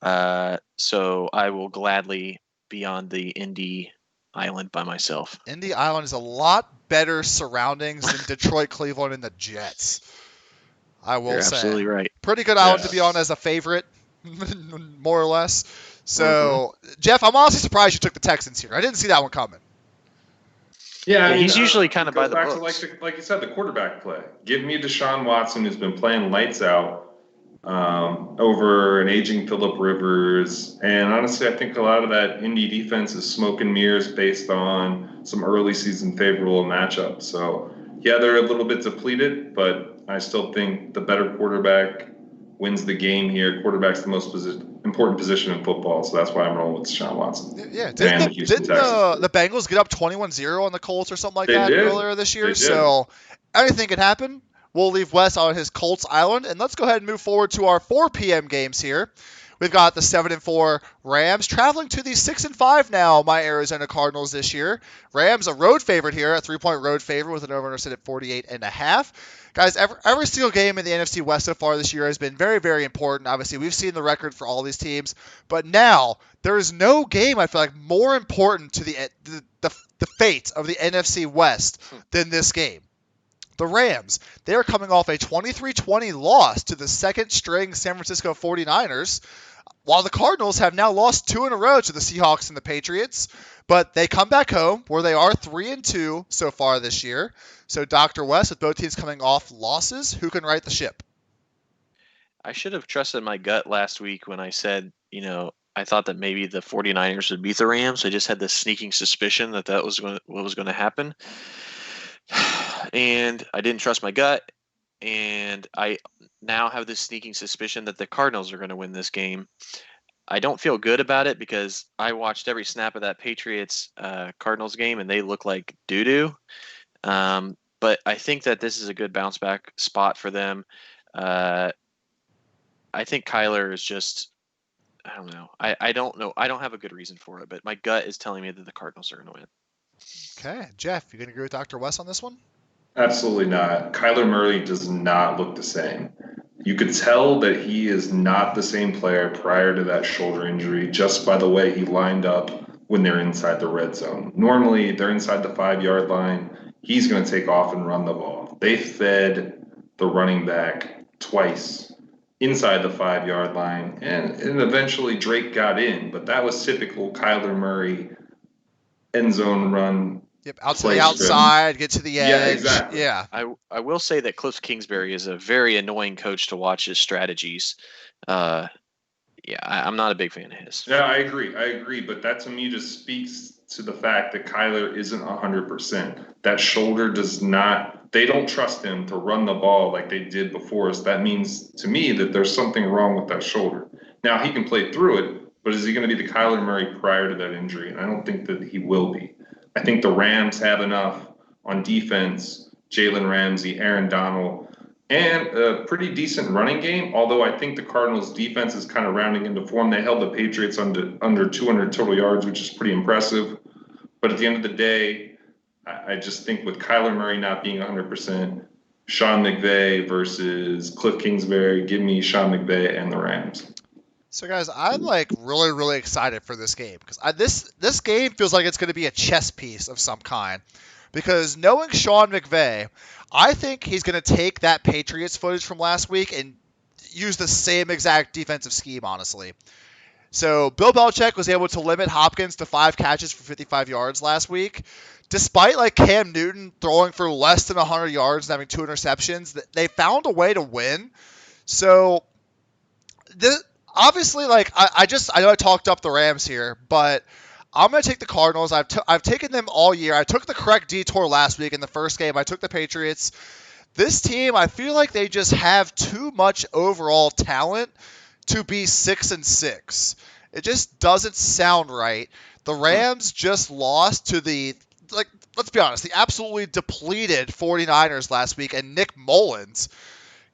S3: so I will gladly be on the Indy Island by myself.
S1: Indy Island is a lot better surroundings than Detroit, Cleveland, and the Jets. I will
S3: You're
S1: say.
S3: Absolutely right.
S1: Pretty good island to be on as a favorite. More or less. So, Jeff, I'm honestly surprised you took the Texans here. I didn't see that one coming.
S2: Yeah, I mean,
S3: he's usually kind
S2: it
S3: of by
S2: goes
S3: the
S2: back to
S3: books.
S2: like you said, the quarterback play. Give me Deshaun Watson, who's been playing lights out over an aging Phillip Rivers, and honestly, I think a lot of that Indy defense is smoke and mirrors based on some early season favorable matchups. So yeah, they're a little bit depleted, but I still think the better quarterback wins the game here. Quarterback's the most important position in football, so that's why I'm rolling with Deshaun Watson
S1: Yeah,
S2: and the Houston Texans.
S1: the Bengals get up 21-0 on the Colts or something like
S2: They
S1: that
S2: did.
S1: earlier this year?
S2: They did.
S1: So anything can happen. We'll leave Wes on his Colts island, and let's go ahead and move forward to our 4 p.m. games here. We've got the 7-4 Rams traveling to the 6-5 now, my Arizona Cardinals this year. Rams a road favorite here, a 3-point road favorite with an over-under set at 48.5. Guys, every single game in the NFC West so far this year has been very, very important. Obviously, we've seen the record for all these teams, but now there is no game I feel like more important to the fate of the NFC West than this game. The Rams, they are coming off a 23-20 loss to the second-string San Francisco 49ers, while the Cardinals have now lost 2 in a row to the Seahawks and the Patriots. But they come back home where they are 3-2 so far this year. So Dr. West, with both teams coming off losses, who can right the ship?
S3: I should have trusted my gut last week when I said, I thought that maybe the 49ers would beat the Rams. I just had this sneaking suspicion that was what was going to happen. And I didn't trust my gut. And I now have this sneaking suspicion that the Cardinals are going to win this game. I don't feel good about it because I watched every snap of that Patriots Cardinals game, and they look like doo-doo. But I think that this is a good bounce back spot for them. I think Kyler is just, I don't know. I don't know. I don't have a good reason for it, but my gut is telling me that the Cardinals are going to win.
S1: Okay. Jeff, you going to agree with Dr. West on this one?
S2: Absolutely not. Kyler Murray does not look the same. You could tell that he is not the same player prior to that shoulder injury just by the way he lined up when they're inside the red zone. Normally, they're inside the 5-yard line. He's going to take off and run the ball. They fed the running back twice inside the 5-yard line, and eventually Drake got in, but that was typical Kyler Murray end zone run.
S1: Yep, out to the outside, get to the edge.
S2: Yeah, exactly.
S1: Yeah.
S3: I will say that Cliff Kingsbury is a very annoying coach to watch his strategies. I'm not a big fan of his.
S2: Yeah, I agree. But that to me just speaks to the fact that Kyler isn't 100%. That shoulder does not, they don't trust him to run the ball like they did before us. That means to me that there's something wrong with that shoulder. Now, he can play through it, but is he going to be the Kyler Murray prior to that injury? And I don't think that he will be. I think the Rams have enough on defense, Jalen Ramsey, Aaron Donald, and a pretty decent running game, although I think the Cardinals' defense is kind of rounding into form. They held the Patriots under 200 total yards, which is pretty impressive. But at the end of the day, I just think with Kyler Murray not being 100%, Sean McVay versus Cliff Kingsbury, give me Sean McVay and the Rams.
S1: So, guys, I'm really, really excited for this game because this game feels like it's going to be a chess piece of some kind. Because knowing Sean McVay, I think he's going to take that Patriots footage from last week and use the same exact defensive scheme, honestly. So Bill Belichick was able to limit Hopkins to 5 catches for 55 yards last week. Despite Cam Newton throwing for less than 100 yards and having 2 interceptions, they found a way to win. So obviously, I know I talked up the Rams here, but I'm going to take the Cardinals. I've taken them all year. I took the correct detour last week in the first game. I took the Patriots. This team, I feel like they just have too much overall talent to be 6-6. It just doesn't sound right. The Rams just lost to let's be honest, the absolutely depleted 49ers last week, and Nick Mullins.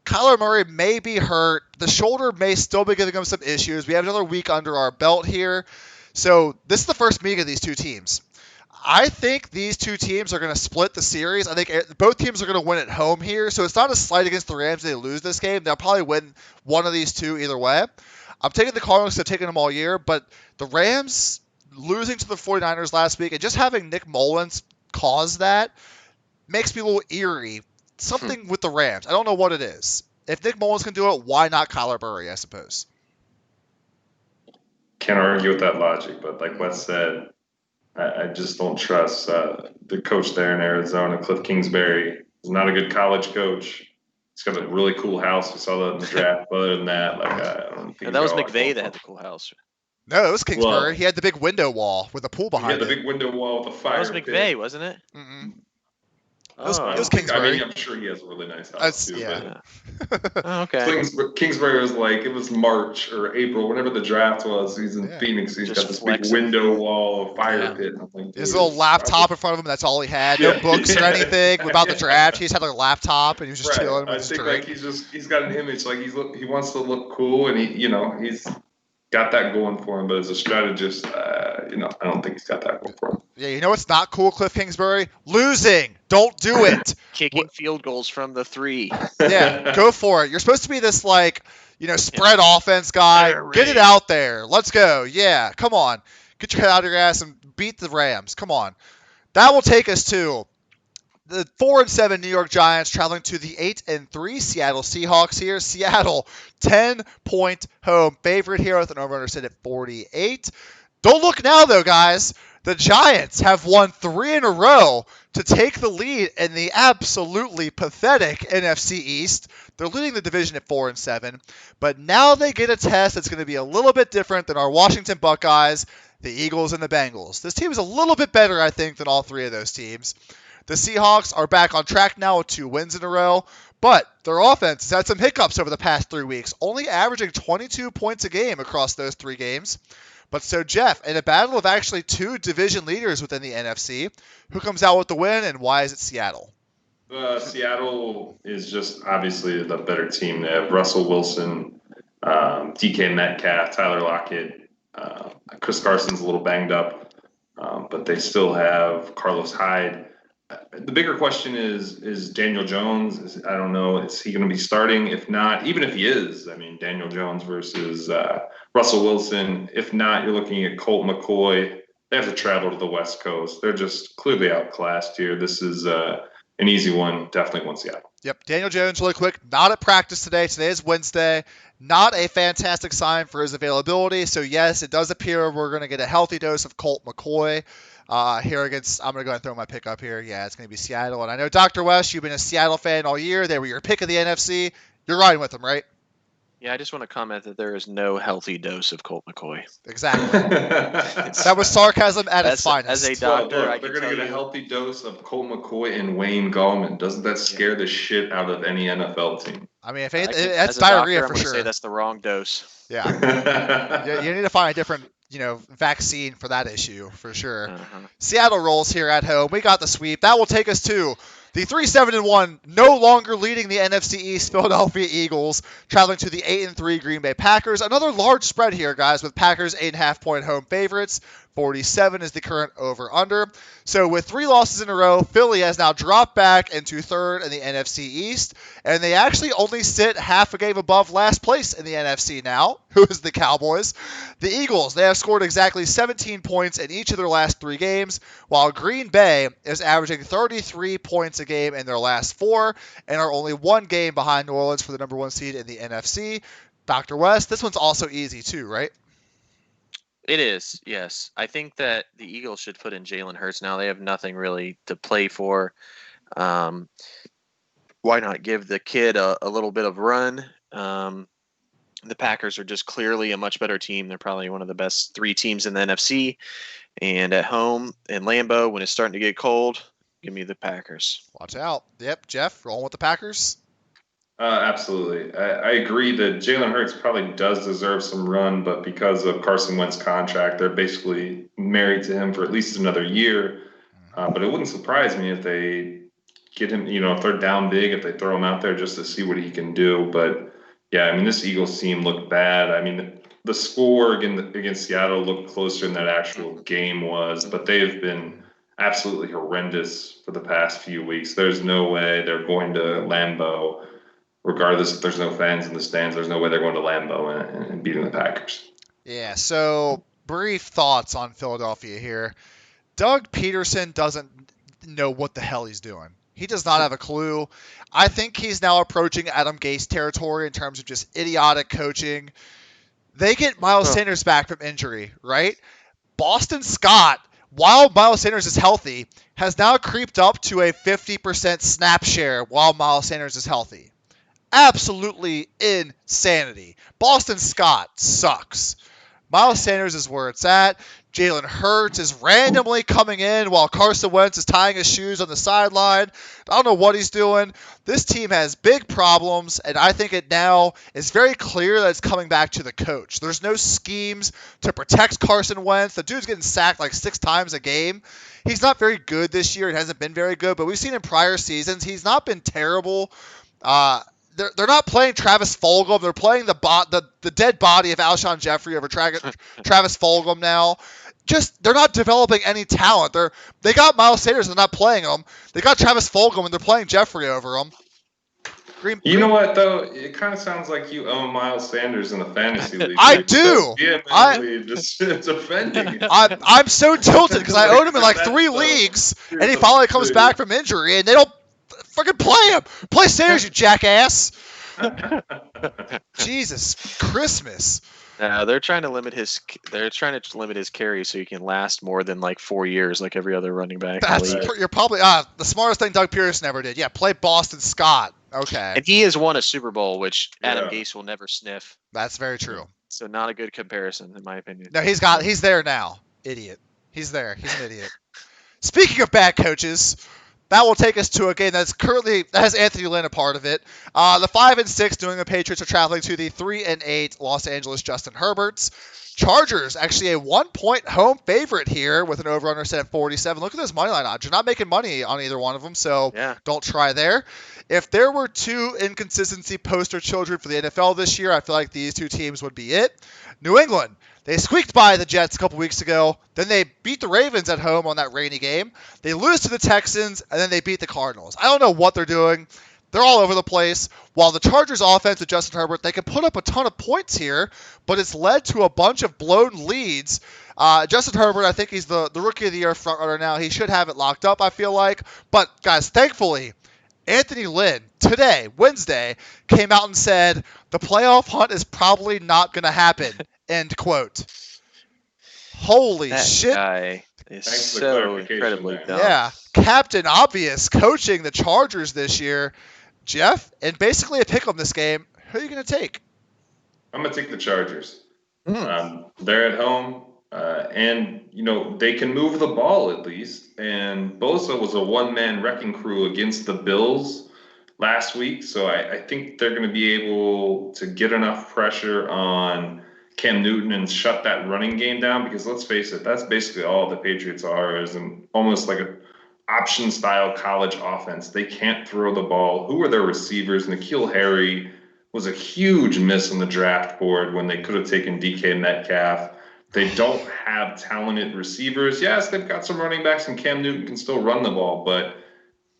S1: Kyler Murray may be hurt. The shoulder may still be giving him some issues. We have another week under our belt here. So this is the first meeting of these two teams. I think these two teams are going to split the series. I think both teams are going to win at home here. So it's not a slight against the Rams if they lose this game. They'll probably win one of these two either way. I'm taking the Cardinals. I've taken them all year. But the Rams losing to the 49ers last week and just having Nick Mullins cause that makes me a little eerie. Something with the Rams. I don't know what it is. If Nick Mullins can do it, why not Kyler Murray, I suppose?
S2: Can't argue with that logic, but like Wes said, I just don't trust the coach there in Arizona, Cliff Kingsbury. He's not a good college coach. He's got a really cool house. We saw that in the draft. But other than that, like I don't think
S3: that was McVay that had the cool house.
S1: No, it was Kingsbury.
S2: Well,
S1: he had the big window wall with a pool
S2: he
S1: behind
S2: had the
S1: it.
S2: big window wall with a fire
S3: That was McVay, wasn't it?
S1: Mm-mm.
S3: Oh,
S1: It was Kingsbury.
S2: I mean, I'm sure he has a really nice house too.
S1: Yeah.
S3: Oh, okay.
S2: Kingsbury was like, it was March or April, whenever the draft was. He's in Phoenix. He's
S3: Just
S2: got this
S3: flexing.
S2: big window wall, fire pit. I'm like,
S1: His
S2: dude,
S1: little laptop in front of him, that's all he had. No
S2: Yeah.
S1: books or
S2: Yeah.
S1: anything about the draft. He just had a laptop and he was just
S2: Right.
S1: chilling with
S2: I
S1: his
S2: think
S1: drink.
S2: like he's got an image like he wants to look cool and he's got that going for him. But as a strategist, I don't think he's got that going for him.
S1: Yeah, you know what's not cool, Cliff Kingsbury? Losing. Don't do it.
S3: Kicking field goals from the 3.
S1: Yeah, go for it. You're supposed to be this spread offense guy.
S3: Air
S1: Get it
S3: raid.
S1: out there. Let's go. Yeah, come on. Get your head out of your ass and beat the Rams. Come on. That will take us to the 4-7 New York Giants traveling to the 8-3 Seattle Seahawks here. Seattle 10-point home favorite here with an over-under set at 48. Don't look now though, guys. The Giants have won 3 in a row to take the lead in the absolutely pathetic NFC East. They're leading the division at 4-7, but now they get a test that's going to be a little bit different than our Washington Buckeyes, the Eagles, and the Bengals. This team is a little bit better, I think, than all 3 of those teams. The Seahawks are back on track now with 2 wins in a row, but their offense has had some hiccups over the past 3 weeks, only averaging 22 points a game across those 3 games. But so, Jeff, in a battle of actually 2 division leaders within the NFC, who comes out with the win and why is it Seattle?
S2: Seattle is just obviously the better team. They have Russell Wilson, DK Metcalf, Tyler Lockett. Chris Carson's a little banged up, but they still have Carlos Hyde. The bigger question is Daniel Jones. I don't know. Is he going to be starting? If not, even if he is, I mean, Daniel Jones versus Russell Wilson. If not, you're looking at Colt McCoy. They have to travel to the West Coast. They're just clearly outclassed here. This is an easy one. Definitely one Seattle.
S1: Yep, Daniel Jones, really quick, not at practice today. Today is Wednesday. Not a fantastic sign for his availability. So, yes, it does appear we're going to get a healthy dose of Colt McCoy here against – I'm going to go ahead and throw my pick up here. Yeah, it's going to be Seattle. And I know, Dr. West, you've been a Seattle fan all year. They were your pick of the NFC. You're riding with them, right?
S3: Yeah, I just want to comment that there is no healthy dose of Colt McCoy.
S1: Exactly. That was sarcasm at its finest.
S3: As a doctor,
S2: Look,
S3: I
S2: they're
S3: can
S2: going to
S3: tell
S2: get a
S3: you.
S2: healthy dose of Colt McCoy and Wayne Gallman. Doesn't that scare the shit out of any NFL team?
S1: I mean, if
S3: I
S1: anything,
S3: can-
S1: that's
S3: as a doctor,
S1: diarrhea
S3: I'm
S1: for
S3: gonna
S1: sure.
S3: say that's the wrong dose.
S1: Yeah. You need to find a different, vaccine for that issue for sure.
S3: Uh-huh.
S1: Seattle rolls here at home. We got the sweep. That will take us to the 3-7-1, no longer leading the NFC East Philadelphia Eagles, traveling to the 8-3 Green Bay Packers. Another large spread here, guys, with Packers 8.5-point home favorites. 47 is the current over-under. So with 3 losses in a row, Philly has now dropped back into 3rd in the NFC East, and they actually only sit half a game above last place in the NFC now, who is the Cowboys. The Eagles, they have scored exactly 17 points in each of their last 3 games, while Green Bay is averaging 33 points a game in their last 4, and are only 1 game behind New Orleans for the number 1 seed in the NFC. Dr. West, this one's also easy too, right?
S3: It is, yes. I think that the Eagles should put in Jalen Hurts now. They have nothing really to play for. Why not give the kid a little bit of run? The Packers are just clearly a much better team. They're probably one of the best 3 teams in the NFC. And at home in Lambeau, when it's starting to get cold, give me the Packers.
S1: Watch out. Yep, Jeff, rolling with the Packers.
S2: Absolutely. I agree that Jalen Hurts probably does deserve some run, but because of Carson Wentz's contract, they're basically married to him for at least another year. But it wouldn't surprise me if they get him, if they're down big, if they throw him out there just to see what he can do. But, yeah, I mean, this Eagles team looked bad. I mean, the score against Seattle looked closer than that actual game was, but they've been absolutely horrendous for the past few weeks. There's no way they're going to Lambeau. Regardless if there's no fans in the stands, there's no way they're going to Lambeau and beating the Packers.
S1: Yeah, so brief thoughts on Philadelphia here. Doug Peterson doesn't know what the hell he's doing. He does not have a clue. I think he's now approaching Adam Gase territory in terms of just idiotic coaching. They get Miles Sanders back from injury, right? Boston Scott while Miles Sanders is healthy, has now creeped up to a 50% snap share while Miles Sanders is healthy. Absolutely insanity. Boston Scott sucks. Miles Sanders is where it's at. Jalen Hurts is randomly coming in while Carson Wentz is tying his shoes on the sideline. I don't know what he's doing. This team has big problems, and I think it now is very clear that it's coming back to the coach. There's no schemes to protect Carson Wentz. The dude's getting sacked like 6 times a game. He's not very good this year. It hasn't been very good, but we've seen in prior seasons he's not been terrible. They're not playing Travis Fulgham. They're playing the dead body of Alshon Jeffrey over Travis Fulgham now. Just they're not developing any talent. They got Miles Sanders and they're not playing him. They got Travis Fulgham and they're playing Jeffrey over him.
S2: You know what though? It kind of sounds like you own Miles Sanders in the fantasy league.
S1: I do.
S2: Just defending.
S1: I'm so tilted because I own him in like 3 leagues, and he finally comes back from injury, and they don't fucking play him. Play Sanders, you jackass. Jesus Christmas.
S3: No, they're trying to limit his carries so he can last more than like 4 years, like every other running back.
S1: You're probably the smartest thing Doug Pearson ever did. Yeah, play Boston Scott. Okay.
S3: And he has won a Super Bowl, which Adam Gase will never sniff.
S1: That's very true.
S3: So not a good comparison, in my opinion.
S1: No, he's there now. Idiot. He's there. He's an idiot. Speaking of bad coaches, that will take us to a game that has Anthony Lynn a part of it. The 5-6 New England Patriots are traveling to the 3-8 Los Angeles Justin Herberts. Chargers actually a 1-point home favorite here with an over-under set at 47. Look at those money line odds. You're not making money on either one of them, so Don't try there. If there were 2 inconsistency poster children for the NFL this year, I feel like these 2 teams would be it. New England, they squeaked by the Jets a couple weeks ago. Then they beat the Ravens at home on that rainy game. They lose to the Texans, and then they beat the Cardinals. I don't know what they're doing. They're all over the place. While the Chargers offense with Justin Herbert, they can put up a ton of points here, but it's led to a bunch of blown leads. Justin Herbert, I think he's the Rookie of the Year frontrunner now. He should have it locked up, I feel like. But, guys, thankfully, Anthony Lynn, today, Wednesday, came out and said, the playoff hunt is probably not going to happen, end quote. Holy shit.
S3: That guy is so incredibly dumb.
S1: Yeah. Captain Obvious coaching the Chargers this year. Jeff, and basically a pick 'em this game. Who are you going to take?
S2: I'm going to take the Chargers. They're at home, and, they can move the ball at least. And Bosa was a one-man wrecking crew against the Bills last week, so I think they're going to be able to get enough pressure on Cam Newton and shut that running game down, because let's face it, that's basically all the Patriots are, is almost like an option-style college offense. They can't throw the ball. Who are their receivers? N'Keal Harry was a huge miss on the draft board when they could have taken DK Metcalf. They don't have talented receivers. Yes, they've got some running backs, and Cam Newton can still run the ball, but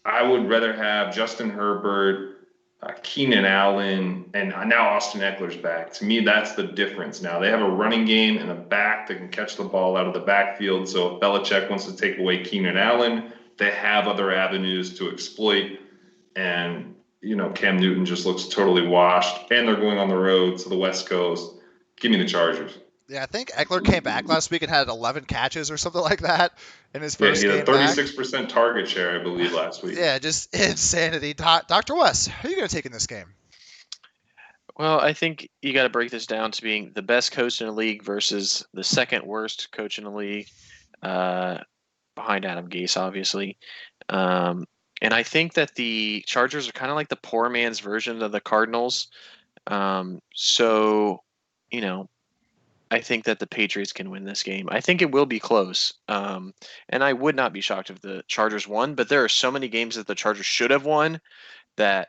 S2: I would rather have Justin Herbert, Keenan Allen, and now Austin Eckler's back. To me, that's the difference now. They have a running game and a back that can catch the ball out of the backfield. So if Belichick wants to take away Keenan Allen, they have other avenues to exploit. And, Cam Newton just looks totally washed. And they're going on the road to the West Coast. Give me the Chargers.
S1: Yeah, I think Eckler came back last week and had 11 catches or something like that in his first game.
S2: He had a 36% target share, I believe, last week.
S1: Yeah, just insanity. Dr. West, who are you going to take in this game?
S3: Well, I think you got to break this down to being the best coach in the league versus the second worst coach in the league, behind Adam Gase, obviously. And I think that the Chargers are kind of like the poor man's version of the Cardinals. I think that the Patriots can win this game. I think it will be close. And I would not be shocked if the Chargers won, but there are so many games that the Chargers should have won that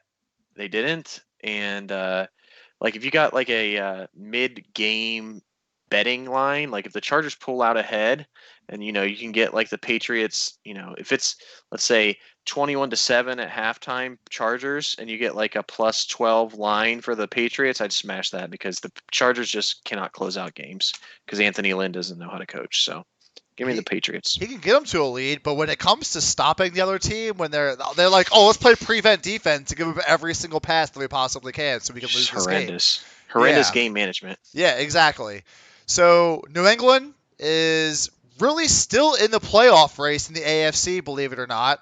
S3: they didn't. And if you got like a mid-game betting line, like if the Chargers pull out ahead and, you can get like the Patriots, if it's, let's say 21-7 at halftime Chargers, and you get like a plus 12 line for the Patriots, I'd smash that, because the Chargers just cannot close out games because Anthony Lynn doesn't know how to coach. So give me the Patriots.
S1: He can get them to a lead, but when it comes to stopping the other team, when they're like, oh, let's play prevent defense and give them every single pass that we possibly can so we can lose this game.
S3: Horrendous game management.
S1: Yeah, exactly. So New England is really still in the playoff race in the AFC, believe it or not.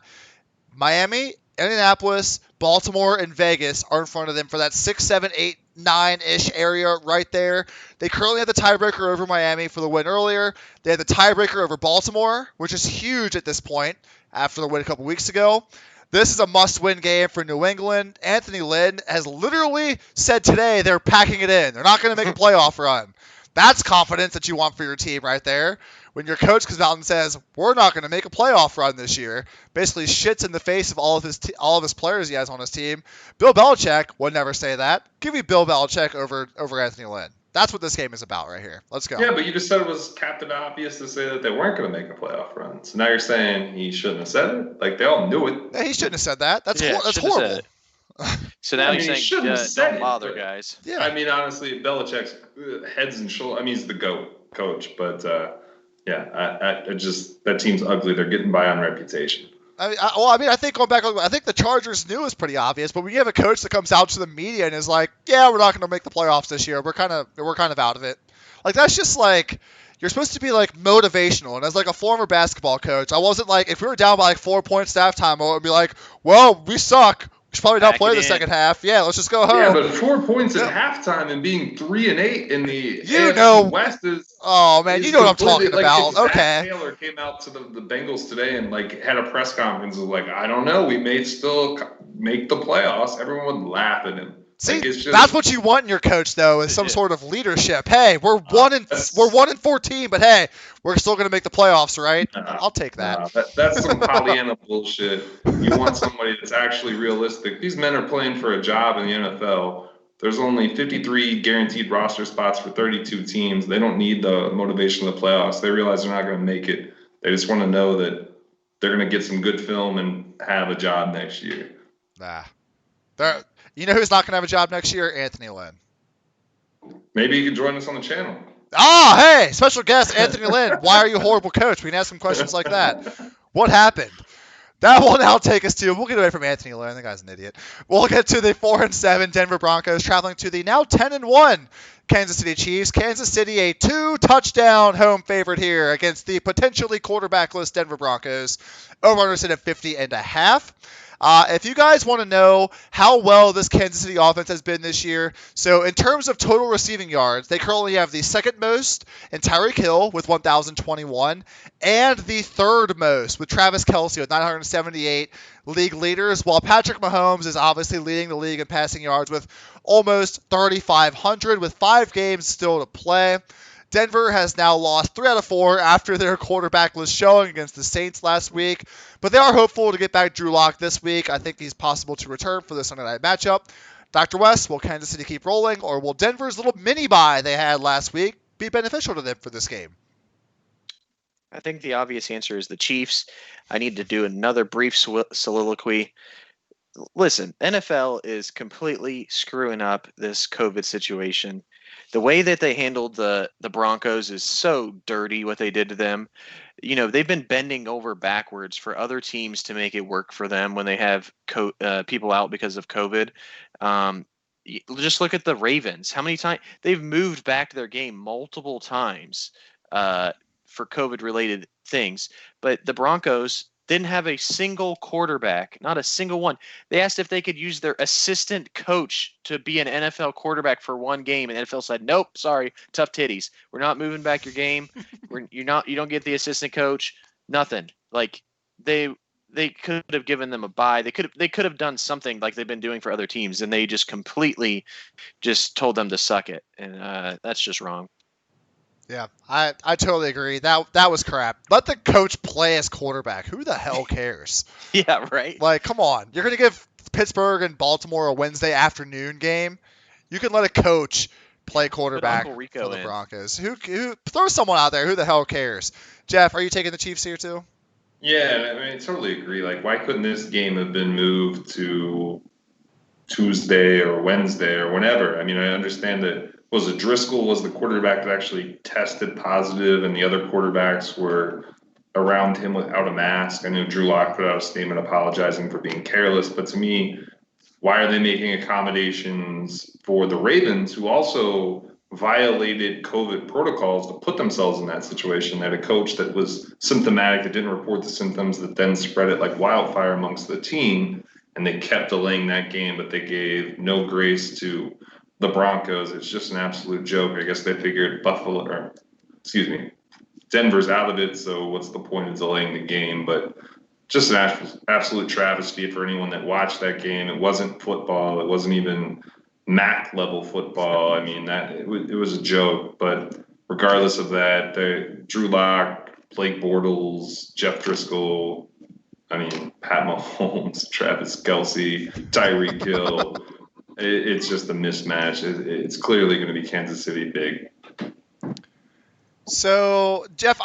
S1: Miami, Indianapolis, Baltimore, and Vegas are in front of them for that 6, 7, 8, 9-ish area right there. They currently have the tiebreaker over Miami for the win earlier. They have the tiebreaker over Baltimore, which is huge at this point after the win a couple weeks ago. This is a must-win game for New England. Anthony Lynn has literally said today they're packing it in. They're not going to make a playoff run. That's confidence that you want for your team right there. When your coach comes out and says, we're not going to make a playoff run this year, basically shits in the face of all of his players he has on his team. Bill Belichick would never say that. Give me Bill Belichick over Anthony Lynn. That's what this game is about right here. Let's go.
S2: Yeah, but you just said it was Captain Obvious to say that they weren't going to make a playoff run. So now you're saying he shouldn't have said it? Like, they all knew it.
S1: Yeah, he shouldn't have said that. That's
S3: shouldn't have
S1: horrible.
S3: said it. So now he's saying, don't bother, guys.
S2: Yeah. I mean, honestly, Belichick's heads and shoulders. I mean, he's the GOAT coach, but I just that team's ugly. They're getting by on reputation.
S1: I think going back, I think the Chargers knew it was pretty obvious. But when you have a coach that comes out to the media and is like, "Yeah, we're not going to make the playoffs this year. We're kind of out of it." Like that's just like you're supposed to be like motivational. And as like a former basketball coach, I wasn't like if we were down by like 4 points at halftime, I would be like, "Well, we suck. We should probably not play the second half. Yeah, let's just go home."
S2: Yeah, but 4 points at halftime and being 3-8 in the AFC West is.
S1: Oh man, you know what I'm talking about. Okay.
S2: Taylor came out to the Bengals today and like had a press conference of like, I don't know, we may still make the playoffs. Everyone would laugh at him.
S1: See, that's what you want in your coach, though, is some sort of leadership. Hey, we're 1-14, but hey, we're still going to make the playoffs, right? I'll take that.
S2: That's some Pollyanna bullshit. You want somebody that's actually realistic. These men are playing for a job in the NFL. There's only 53 guaranteed roster spots for 32 teams. They don't need the motivation of the playoffs. They realize they're not going to make it. They just want to know that they're going to get some good film and have a job next year.
S1: You know who's not going to have a job next year? Anthony Lynn.
S2: Maybe he can join us on the channel.
S1: Oh, hey, special guest Anthony Lynn. Why are you a horrible coach? We can ask some questions like that. What happened? That will now take us to, we'll get away from Anthony Lynn. The guy's an idiot. We'll get to the 4-7 Denver Broncos traveling to the now 10-1 Kansas City Chiefs. Kansas City, a 2-touchdown home favorite here against the potentially quarterbackless Denver Broncos. Over-under set at 50.5. If you guys want to know how well this Kansas City offense has been this year, so in terms of total receiving yards, they currently have the second most in Tyreek Hill with 1,021, and the third most with Travis Kelce with 978 league leaders, while Patrick Mahomes is obviously leading the league in passing yards with almost 3,500 with 5 games still to play. Denver has now lost 3 out of 4 after their quarterbackless showing against the Saints last week, but they are hopeful to get back Drew Lock this week. I think he's possible to return for the Sunday night matchup. Dr. West, will Kansas City keep rolling, or will Denver's little mini-bye they had last week be beneficial to them for this game?
S3: I think the obvious answer is the Chiefs. I need to do another brief soliloquy. Listen, NFL is completely screwing up this COVID situation. The way that they handled the Broncos is so dirty, what they did to them. You know, they've been bending over backwards for other teams to make it work for them when they have people out because of COVID. Just look at the Ravens. How many times they've moved back their game multiple times for COVID-related things. But the Broncos didn't have a single quarterback, not a single one. They asked if they could use their assistant coach to be an NFL quarterback for one game, and NFL said, "Nope, sorry, tough titties. We're not moving back your game. You don't get the assistant coach. Nothing." Like they could have given them a bye. They could have done something like they've been doing for other teams, and they just completely just told them to suck it, and that's just wrong.
S1: Yeah, I totally agree. That was crap. Let the coach play as quarterback. Who the hell cares?
S3: Yeah, right.
S1: Like, come on. You're going to give Pittsburgh and Baltimore a Wednesday afternoon game? You can let a coach play quarterback for the Broncos. Who throw someone out there? Who the hell cares? Jeff, are you taking the Chiefs here too?
S2: Yeah, I mean, I totally agree. Like, why couldn't this game have been moved to Tuesday or Wednesday or whenever? I mean, I understand that. Was it Driscoll was the quarterback that actually tested positive, and the other quarterbacks were around him without a mask? I know Drew Lock put out a statement apologizing for being careless, but to me, why are they making accommodations for the Ravens, who also violated COVID protocols to put themselves in that situation. They had a coach that was symptomatic, that didn't report the symptoms, that then spread it like wildfire amongst the team, and they kept delaying that game, but they gave no grace to the Broncos. It's just an absolute joke. I guess they figured Denver's out of it, so what's the point of delaying the game? But just an absolute travesty for anyone that watched that game. It wasn't football. It wasn't even MAC level football. I mean, it was a joke. But regardless of that, Drew Lock, Blake Bortles, Jeff Driscoll, Pat Mahomes, Travis Kelce, Tyreek Hill. It's just a mismatch. It's clearly going to be Kansas City big.
S1: So, Jeff,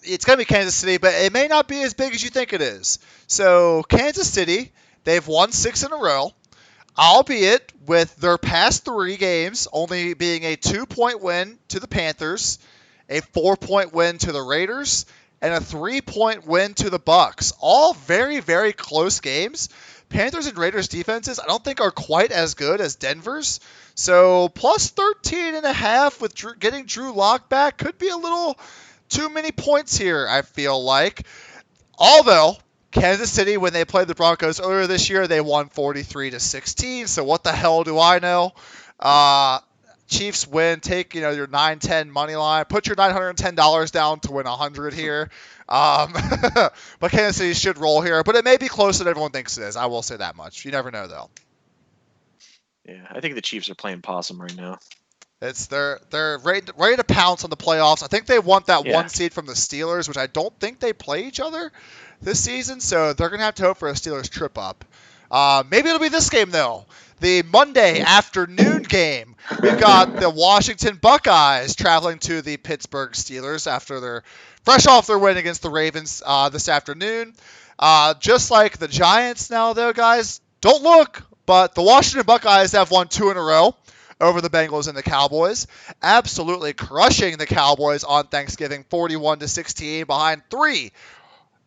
S1: it's going to be Kansas City, but it may not be as big as you think it is. So, Kansas City, they've won 6 in a row, albeit with their past 3 games only being a 2-point win to the Panthers, a 4-point win to the Raiders, and a 3-point win to the Bucks. All very, very close games. Panthers and Raiders defenses I don't think are quite as good as Denver's. So plus 13.5 with getting Drew Lock back could be a little too many points here, I feel like. Although Kansas City, when they played the Broncos earlier this year, they won 43-16. So what the hell do I know? Chiefs win. Take your 9-10 money line. Put your $910 down to win 100 here. But Kansas City should roll here. But it may be closer than everyone thinks it is. I will say that much. You never know, though.
S3: Yeah, I think the Chiefs are playing possum right now.
S1: They're ready to pounce on the playoffs. I think they want that 1 seed from the Steelers, which I don't think they play each other this season. So they're gonna have to hope for a Steelers trip up. Maybe it'll be this game though. The Monday afternoon game. We've got the Washington Buckeyes traveling to the Pittsburgh Steelers after they're fresh off their win against the Ravens this afternoon. Just like the Giants now, though, guys, don't look, but the Washington Buckeyes have won 2 in a row over the Bengals and the Cowboys. Absolutely crushing the Cowboys on Thanksgiving, 41-16 behind 3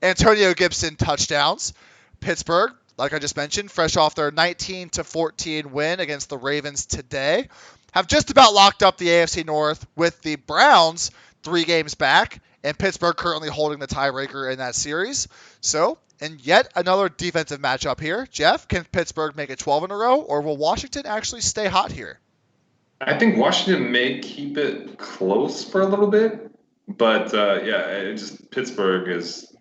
S1: Antonio Gibson touchdowns. Pittsburgh, like I just mentioned, fresh off their 19-14 win against the Ravens today, have just about locked up the AFC North with the Browns 3 games back, and Pittsburgh currently holding the tiebreaker in that series. So, and yet another defensive matchup here. Jeff, can Pittsburgh make it 12 in a row, or will Washington actually stay hot here?
S2: I think Washington may keep it close for a little bit, but Pittsburgh is,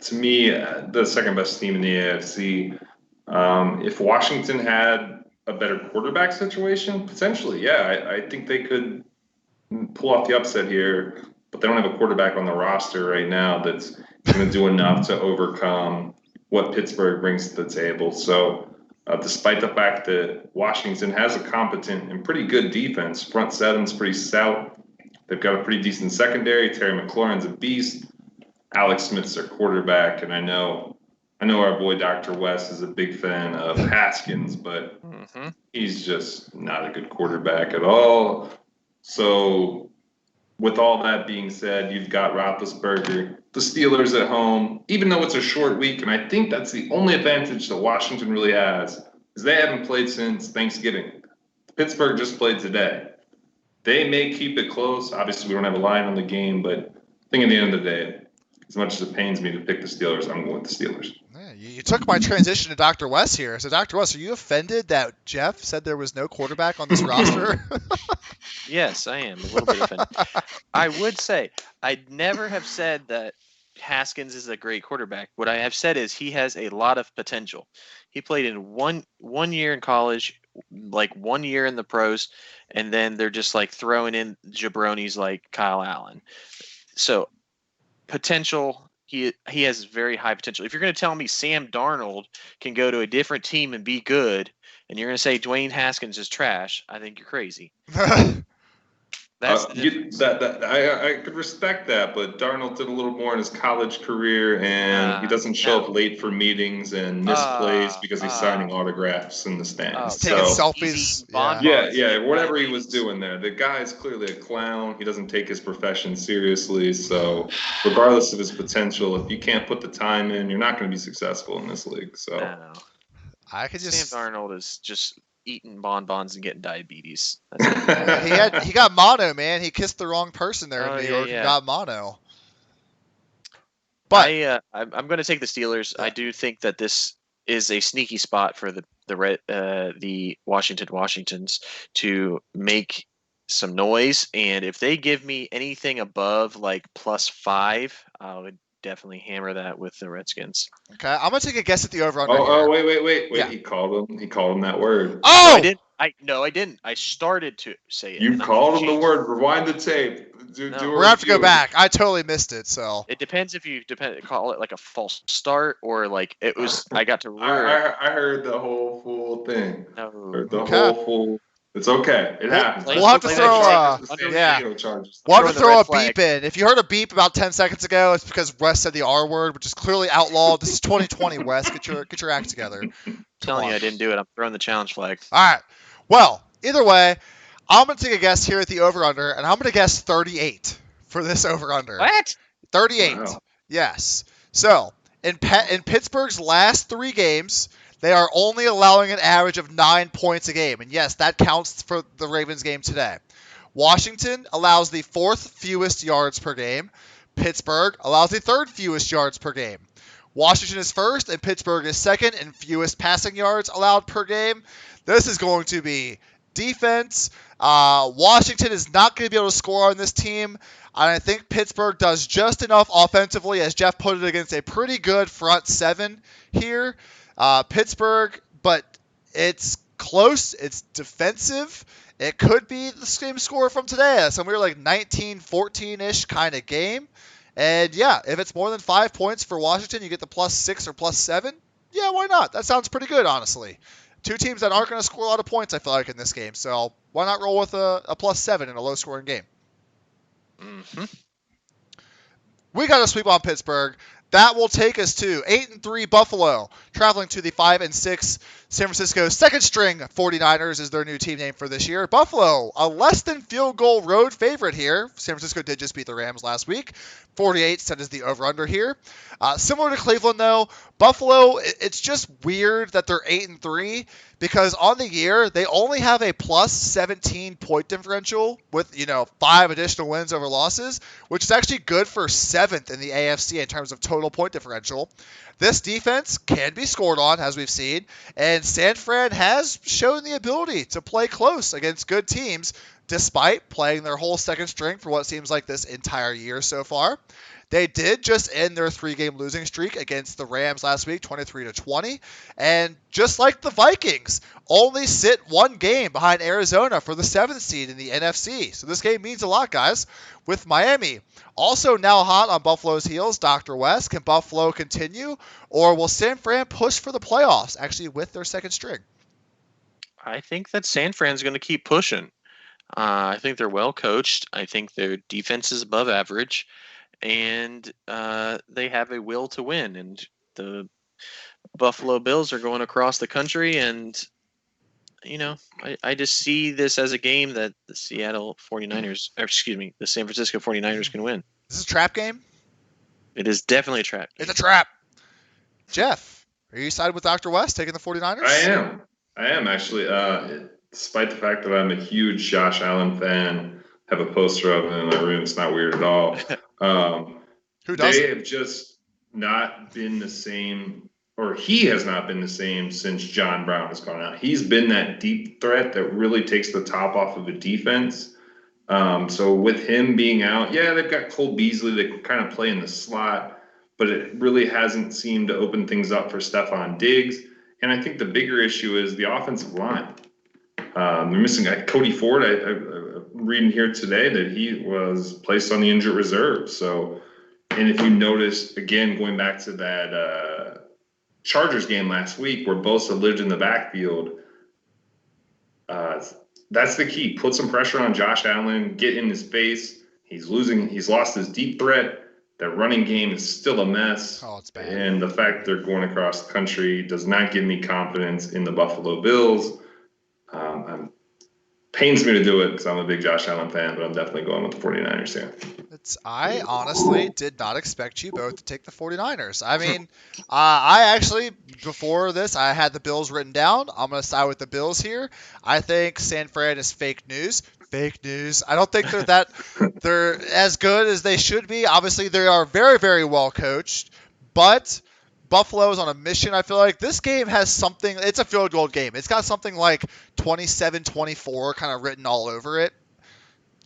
S2: to me, the second best team in the AFC. If Washington had a better quarterback situation, potentially, I think they could pull off the upset here, but they don't have a quarterback on the roster right now that's going to do enough to overcome what Pittsburgh brings to the table. So despite the fact that Washington has a competent and pretty good defense, front seven's pretty stout. They've got a pretty decent secondary. Terry McLaurin's a beast. Alex Smith's their quarterback, and I know our boy Dr. West is a big fan of Haskins, but he's just not a good quarterback at all. So with all that being said, you've got Roethlisberger, the Steelers at home, even though it's a short week, and I think that's the only advantage that Washington really has, is they haven't played since Thanksgiving. Pittsburgh just played today. They may keep it close. Obviously, we don't have a line on the game, but I think at the end of the day, as much as it pains me to pick the Steelers, I'm going with the Steelers.
S1: Yeah, you took my transition to Dr. West here. So, Dr. West, are you offended that Jeff said there was no quarterback on this roster?
S3: Yes, I am a little bit offended. I would say I'd never have said that Haskins is a great quarterback. What I have said is he has a lot of potential. He played in one year in college, like 1 year in the pros, and then they're just like throwing in jabronis like Kyle Allen. So potential, he has very high potential. If you're going to tell me Sam Darnold can go to a different team and be good, and you're going to say Dwayne Haskins is trash, I think you're crazy.
S2: I could respect that, but Darnold did a little more in his college career, and he doesn't show up late for meetings and misplays because he's signing autographs in the stands.
S1: Taking selfies.
S2: Whatever he was doing there. The guy's clearly a clown. He doesn't take his profession seriously. So regardless of his potential, if you can't put the time in, you're not going to be successful in this league. So
S1: I could just...
S3: Sam Darnold is just eating bonbons and getting diabetes. That's it.
S1: He got mono, man. He kissed the wrong person there
S3: Oh,
S1: in New
S3: yeah,
S1: York and
S3: yeah.
S1: got mono. But
S3: I'm going to take the Steelers.
S1: Yeah.
S3: I do think that this is a sneaky spot for the Washingtons to make some noise, and if they give me anything above like +5, I would definitely hammer that with the Redskins.
S1: okay, I'm gonna take a guess at the over under.
S2: Oh, wait.
S1: Yeah.
S2: He called him that word.
S1: Oh,
S3: No, I didn't. I started to say it.
S2: You
S3: and I
S2: called him the
S3: changed
S2: word. Rewind the tape.
S1: we're gonna have to go back. I totally missed it. So
S3: it depends if you call it like a false start or like it was. I got to
S2: I heard the whole full thing.
S3: No.
S2: Heard the
S1: Okay.
S2: whole full. It's okay. It happens.
S1: We'll have to throw
S2: yeah.
S1: we'll have to
S3: Throwing the
S1: throw
S3: red
S1: a
S3: flag.
S1: beep in. If you heard a beep about 10 seconds ago, it's because Wes said the R word, which is clearly outlawed. This is 2020, Wes. Get your act together.
S3: Telling you I didn't do it. I'm throwing the challenge flag.
S1: All right. Well, either way, I'm going to take a guess here at the over-under, and I'm going to guess 38 for this over-under.
S3: What?
S1: 38.
S2: Wow.
S1: Yes. So, in Pittsburgh's last 3 games, they are only allowing an average of 9 points a game. And yes, that counts for the Ravens game today. Washington allows the 4th fewest yards per game. Pittsburgh allows the 3rd fewest yards per game. Washington is 1st, and Pittsburgh is 2nd in fewest passing yards allowed per game. This is going to be defense. Washington is not going to be able to score on this team. And I think Pittsburgh does just enough offensively, as Jeff put it, against a pretty good front 7 here. Pittsburgh, but it's close. It's defensive. It could be the same score from today. Somewhere like 19-14-ish kind of game. And yeah, if it's more than 5 points for Washington, you get the +6 or +7. Yeah, why not? That sounds pretty good, honestly. 2 teams that aren't going to score a lot of points, I feel like, in this game. So why not roll with a +7 in a low-scoring game?
S3: Mm-hmm.
S1: We got a sweep on Pittsburgh. That will take us to 8-3 Buffalo, traveling to the 5-6 San Francisco second string 49ers is their new team name for this year. Buffalo, a less than field goal road favorite here. San Francisco did just beat the Rams last week. 48 set is the over-under here. Similar to Cleveland, though, Buffalo, it's just weird that they're 8-3 because on the year, they only have a +17 point differential with, 5 additional wins over losses, which is actually good for 7th in the AFC in terms of total point differential. This defense can be scored on, as we've seen, and San Fran has shown the ability to play close against good teams, despite playing their whole second string for what seems like this entire year so far. They did just end their 3-game losing streak against the Rams last week, 23-20. And just like the Vikings, only sit 1 game behind Arizona for the 7th seed in the NFC. So this game means a lot, guys. With Miami also now hot on Buffalo's heels, Dr. West, can Buffalo continue? Or will San Fran push for the playoffs, actually with their second string?
S3: I think that San Fran's going to keep pushing. I think they're well coached. I think their defense is above average. And they have a will to win. And the Buffalo Bills are going across the country. And, I just see this as a game that the San Francisco 49ers can win.
S1: Is this a trap game?
S3: It is definitely a trap game.
S1: It's a trap. Jeff, are you sided with Dr. West taking the 49ers?
S2: I am actually. Despite the fact that I'm a huge Josh Allen fan, have a poster of him in my room. It's not weird at all.
S1: Who doesn't?
S2: They have just not been the same, or he has not been the same since John Brown has gone out. He's been that deep threat that really takes the top off of a defense. So with him being out, they've got Cole Beasley that can kind of play in the slot, but it really hasn't seemed to open things up for Stephon Diggs. And I think the bigger issue is the offensive line. They're missing Cody Ford. I'm reading here today that he was placed on the injured reserve. So, and if you notice, again, going back to that Chargers game last week where Bosa lived in the backfield, that's the key. Put some pressure on Josh Allen, get in his face. He's lost his deep threat. That running game is still a mess.
S1: Oh, it's bad.
S2: And the fact they're going across the country does not give me confidence in the Buffalo Bills. Pains me to do it because I'm a big Josh Allen fan, but I'm definitely going with the 49ers here.
S1: I honestly did not expect you both to take the 49ers. I mean, I actually, before this, I had the Bills written down. I'm going to side with the Bills here. I think San Fran is fake news. Fake news. I don't think they're as good as they should be. Obviously, they are very, very well coached, but Buffalo is on a mission. I feel like this game has something. It's a field goal game. It's got something like 27-24 kind of written all over it.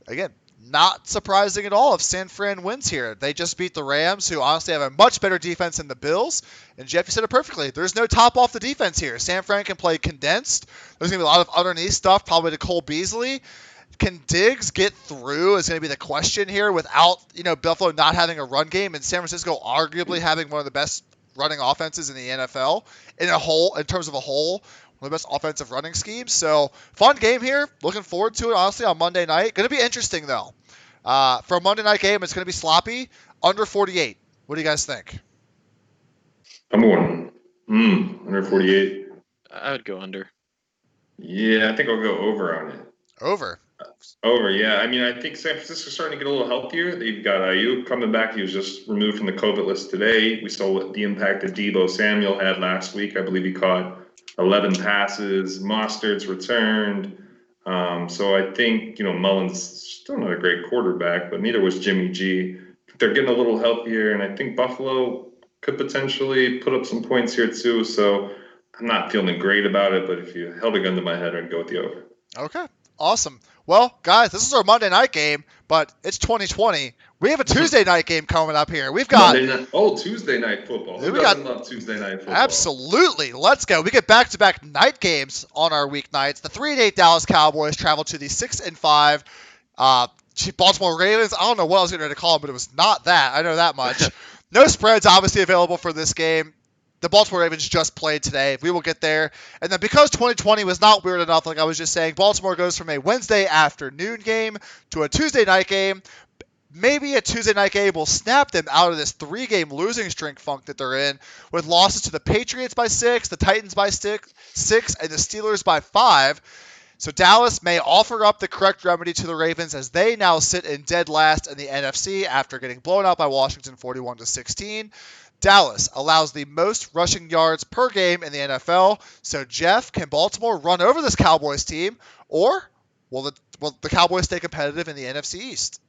S1: Again, not surprising at all if San Fran wins here. They just beat the Rams, who honestly have a much better defense than the Bills. And Jeff, you said it perfectly. There's no top off the defense here. San Fran can play condensed. There's going to be a lot of underneath stuff, probably to Cole Beasley. Can Diggs get through is going to be the question here without, Buffalo not having a run game and San Francisco arguably having one of the best running offenses in the NFL in terms of a whole. One of the best offensive running schemes. So, fun game here. Looking forward to it, honestly, on Monday night. Going to be interesting, though. For a Monday night game, it's going to be sloppy. Under 48. What do you guys think?
S2: I'm going under 48.
S3: I would go under.
S2: Yeah, I think I'll go over on it.
S1: Over.
S2: Over, yeah. I mean, I think San Francisco's starting to get a little healthier. They've got Ayuk coming back. He was just removed from the COVID list today. We saw what the impact that Deebo Samuel had last week. I believe he caught 11 passes. Mostert's returned. So I think, Mullins still not a great quarterback, but neither was Jimmy G. They're getting a little healthier, and I think Buffalo could potentially put up some points here too. So I'm not feeling great about it, but if you held a gun to my head, I'd go with the over.
S1: Okay. Awesome. Well, guys, this is our Monday night game, but it's 2020. We have a Tuesday night game coming up here. We've got
S2: Tuesday night football. Who doesn't love Tuesday night football?
S1: Absolutely. Let's go. We get back-to-back night games on our weeknights. The 3-8 Dallas Cowboys travel to the 6-5 Baltimore Ravens. I don't know what I was getting ready to call them, but it was not that. I know that much. No spreads obviously available for this game. The Baltimore Ravens just played today. We will get there. And then because 2020 was not weird enough, like I was just saying, Baltimore goes from a Wednesday afternoon game to a Tuesday night game. Maybe a Tuesday night game will snap them out of this 3-game losing streak funk that they're in, with losses to the Patriots by 6, the Titans by 6, and the Steelers by 5. So Dallas may offer up the correct remedy to the Ravens as they now sit in dead last in the NFC after getting blown out by Washington 41-16. Dallas allows the most rushing yards per game in the NFL. So, Jeff, can Baltimore run over this Cowboys team, or will the Cowboys stay competitive in the NFC East?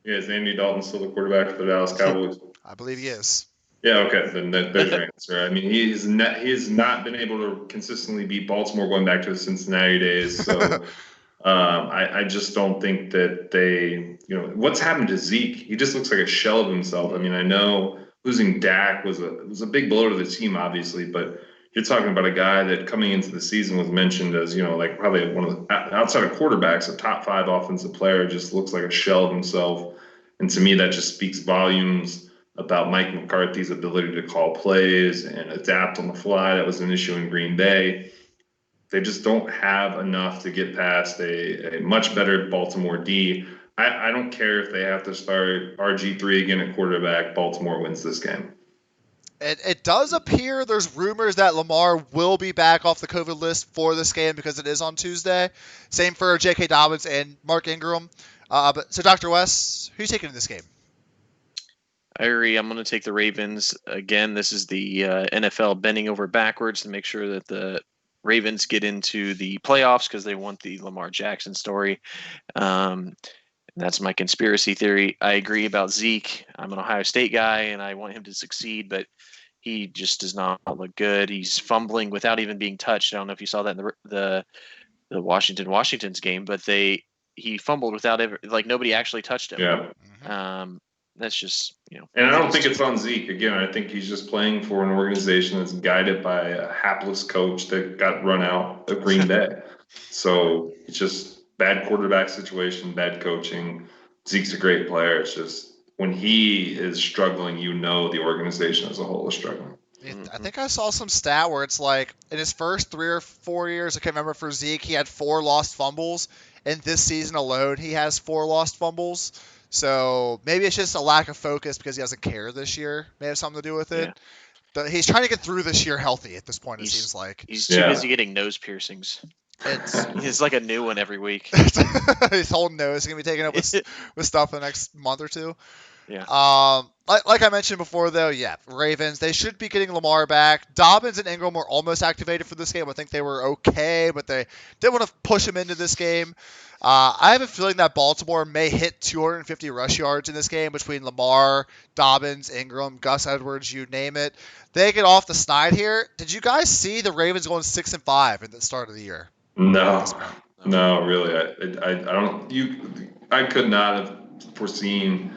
S2: Yeah, is Andy Dalton still the quarterback for the Dallas Cowboys?
S1: I believe he is.
S2: Yeah, okay. Then there's your answer. I mean, he has not been able to consistently beat Baltimore going back to the Cincinnati days. So I just don't think that they, what's happened to Zeke? He just looks like a shell of himself. I mean, I know losing Dak was a big blow to the team, obviously, but you're talking about a guy that coming into the season was mentioned as, like probably one of the outside of quarterbacks, a top 5 offensive player, just looks like a shell of himself. And to me, that just speaks volumes about Mike McCarthy's ability to call plays and adapt on the fly. That was an issue in Green Bay. They just don't have enough to get past a much better Baltimore D. I don't care if they have to start RG3 again at quarterback. Baltimore wins this game.
S1: It does appear there's rumors that Lamar will be back off the COVID list for this game because it is on Tuesday. Same for J.K. Dobbins and Mark Ingram. So, Dr. West, who are you taking in this game?
S3: I agree. I'm going to take the Ravens. Again, this is the NFL bending over backwards to make sure that the Ravens get into the playoffs because they want the Lamar Jackson story. That's my conspiracy theory. I agree about Zeke. I'm an Ohio State guy, and I want him to succeed, but he just does not look good. He's fumbling without even being touched. I don't know if you saw that in the Washington's game, but he fumbled without ever, like, nobody actually touched him.
S2: Yeah.
S3: That's just,
S2: And I don't think it's on Zeke. Again, I think he's just playing for an organization that's guided by a hapless coach that got run out of Green Bay. So it's just bad quarterback situation, bad coaching. Zeke's a great player. It's just when he is struggling, the organization as a whole is struggling.
S1: I think I saw some stat where it's like in his first 3 or 4 years, I can't remember, for Zeke, he had 4 lost fumbles. And this season alone, he has 4 lost fumbles. So maybe it's just a lack of focus because he doesn't care this year. May have something to do with it.
S3: Yeah.
S1: But he's trying to get through this year healthy at this point, it seems like.
S3: He's too busy getting nose piercings. It's like a new one every week.
S1: His whole nose is gonna be taken up with stuff in the next month or two.
S3: Yeah.
S1: Like I mentioned before, though, yeah, Ravens, they should be getting Lamar back. Dobbins and Ingram were almost activated for this game. I think they were okay, but they didn't want to push him into this game. I have a feeling that Baltimore may hit 250 rush yards in this game between Lamar, Dobbins, Ingram, Gus Edwards, you name it. They get off the snide here. Did you guys see the Ravens going 6-5 at the start of the year?
S2: No, really. I don't. I could not have foreseen,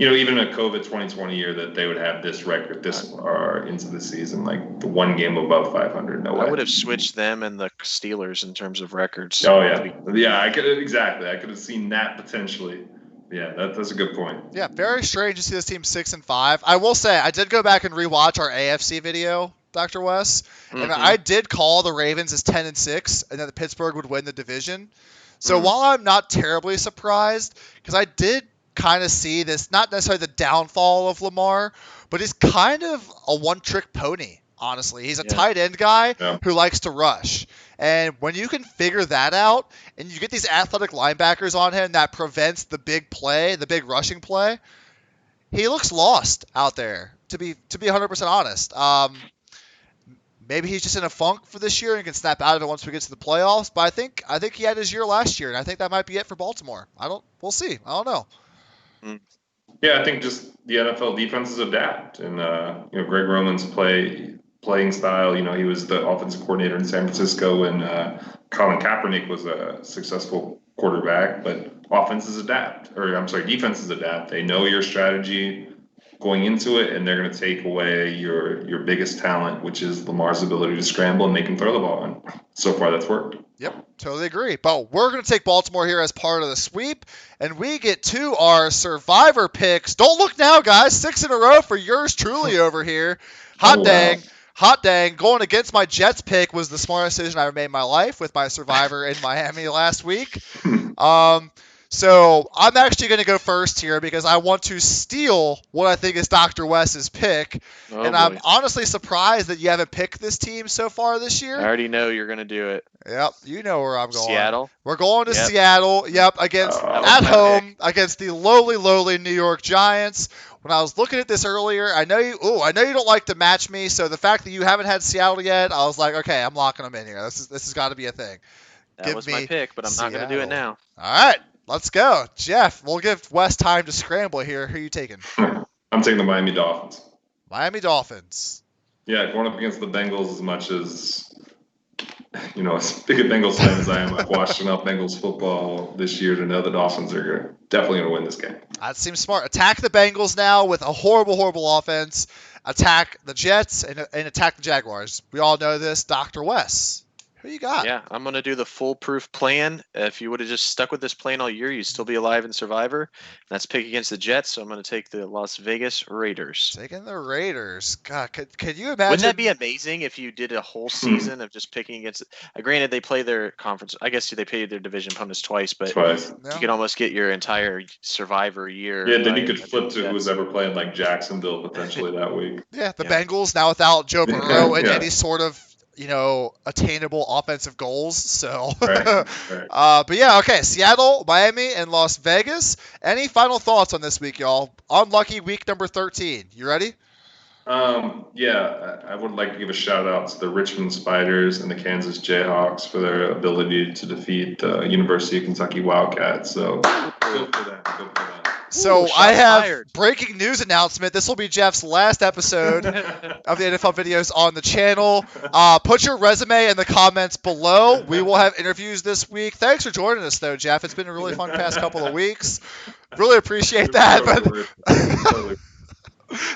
S2: even a COVID 2020 year, that they would have this record this far into the season, like the one game above 500. No way.
S3: I would have switched them and the Steelers in terms of records.
S2: Oh yeah. I could have seen that potentially. Yeah, that's a good point.
S1: Yeah, very strange to see this team 6-5. I will say I did go back and rewatch our AFC video, Dr. Wes, and I did call the Ravens as 10-6, and that the Pittsburgh would win the division. So while I'm not terribly surprised, because I did kind of see this, not necessarily the downfall of Lamar, but he's kind of a one-trick pony, honestly. He's a tight end guy who likes to rush. And when you can figure that out, and you get these athletic linebackers on him that prevents the big play, the big rushing play, he looks lost out there, to be 100% honest. Maybe he's just in a funk for this year and can snap out of it once we get to the playoffs. But I think he had his year last year, and I think that might be it for Baltimore. We'll see. I don't know.
S2: Yeah, I think just the NFL defenses adapt, and Greg Roman's playing style. He was the offensive coordinator in San Francisco when Colin Kaepernick was a successful quarterback. But defenses adapt. They know your strategy going into it, and they're going to take away your biggest talent, which is Lamar's ability to scramble and make him throw the ball. And so far, that's worked.
S1: Yep, totally agree. But we're going to take Baltimore here as part of the sweep, and we get to our survivor picks. Don't look now, guys. 6 in a row for yours truly over here. Hot dang. Going against my Jets pick was the smartest decision I ever made in my life with my survivor in Miami last week. So I'm actually going to go first here because I want to steal what I think is Dr. Wes's pick. I'm honestly surprised that you haven't picked this team so far this year.
S3: I already know you're going to do it.
S1: Yep, you know where I'm going.
S3: Seattle?
S1: We're going to Seattle. Yep, at home against the lowly New York Giants. When I was looking at this earlier, I know you don't like to match me, so the fact that you haven't had Seattle yet, I was like, okay, I'm locking them in here. This has got to be a thing.
S3: That was my pick, but I'm not going to do it now.
S1: All right. Let's go. Jeff, we'll give Wes time to scramble here. Who are you taking?
S2: I'm taking the Miami Dolphins.
S1: Miami Dolphins.
S2: Yeah, going up against the Bengals as much as, as big a Bengals fan as I am, I've watched enough Bengals football this year to know the Dolphins are definitely going to win this game.
S1: That seems smart. Attack the Bengals now with a horrible offense. Attack the Jets and attack the Jaguars. We all know this. Dr. Wes. Who you got?
S3: Yeah, I'm going to do the foolproof plan. If you would have just stuck with this plan all year, you'd still be alive in Survivor. That's pick against the Jets, so I'm going to take the Las Vegas Raiders.
S1: Taking the Raiders. God, could you imagine?
S3: Wouldn't that be amazing if you did a whole season of just picking against granted, they play their conference. I guess they played their division opponents twice, but you could almost get your entire Survivor year.
S2: Yeah, then you could flip to who's ever playing like Jacksonville potentially that week.
S1: Yeah, the Bengals now without Joe Burrow and any sort of attainable offensive goals. So,
S2: right.
S1: But yeah, okay. Seattle, Miami, and Las Vegas. Any final thoughts on this week, y'all? Unlucky week number 13. You ready?
S2: I would like to give a shout out to the Richmond Spiders and the Kansas Jayhawks for their ability to defeat the University of Kentucky Wildcats. So, good for them.
S1: So I have breaking news announcement. This will be Jeff's last episode of the NFL videos on the channel. Put your resume in the comments below. We will have interviews this week. Thanks for joining us, though, Jeff. It's been a really fun past couple of weeks. Really appreciate that.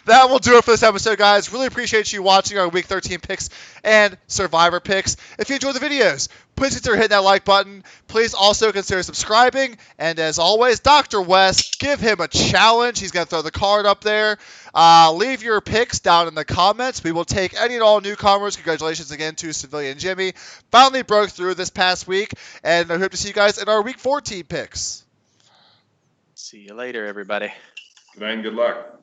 S1: That will do it for this episode, guys. Really appreciate you watching our Week 13 picks and Survivor picks. If you enjoyed the videos, please consider hitting that like button. Please also consider subscribing. And as always, Dr. Wes, give him a challenge. He's going to throw the card up there. Leave your picks down in the comments. We will take any and all newcomers. Congratulations again to Civilian Jimmy. Finally broke through this past week. And I hope to see you guys in our Week 14 picks.
S3: See you later, everybody.
S2: Good night and good luck.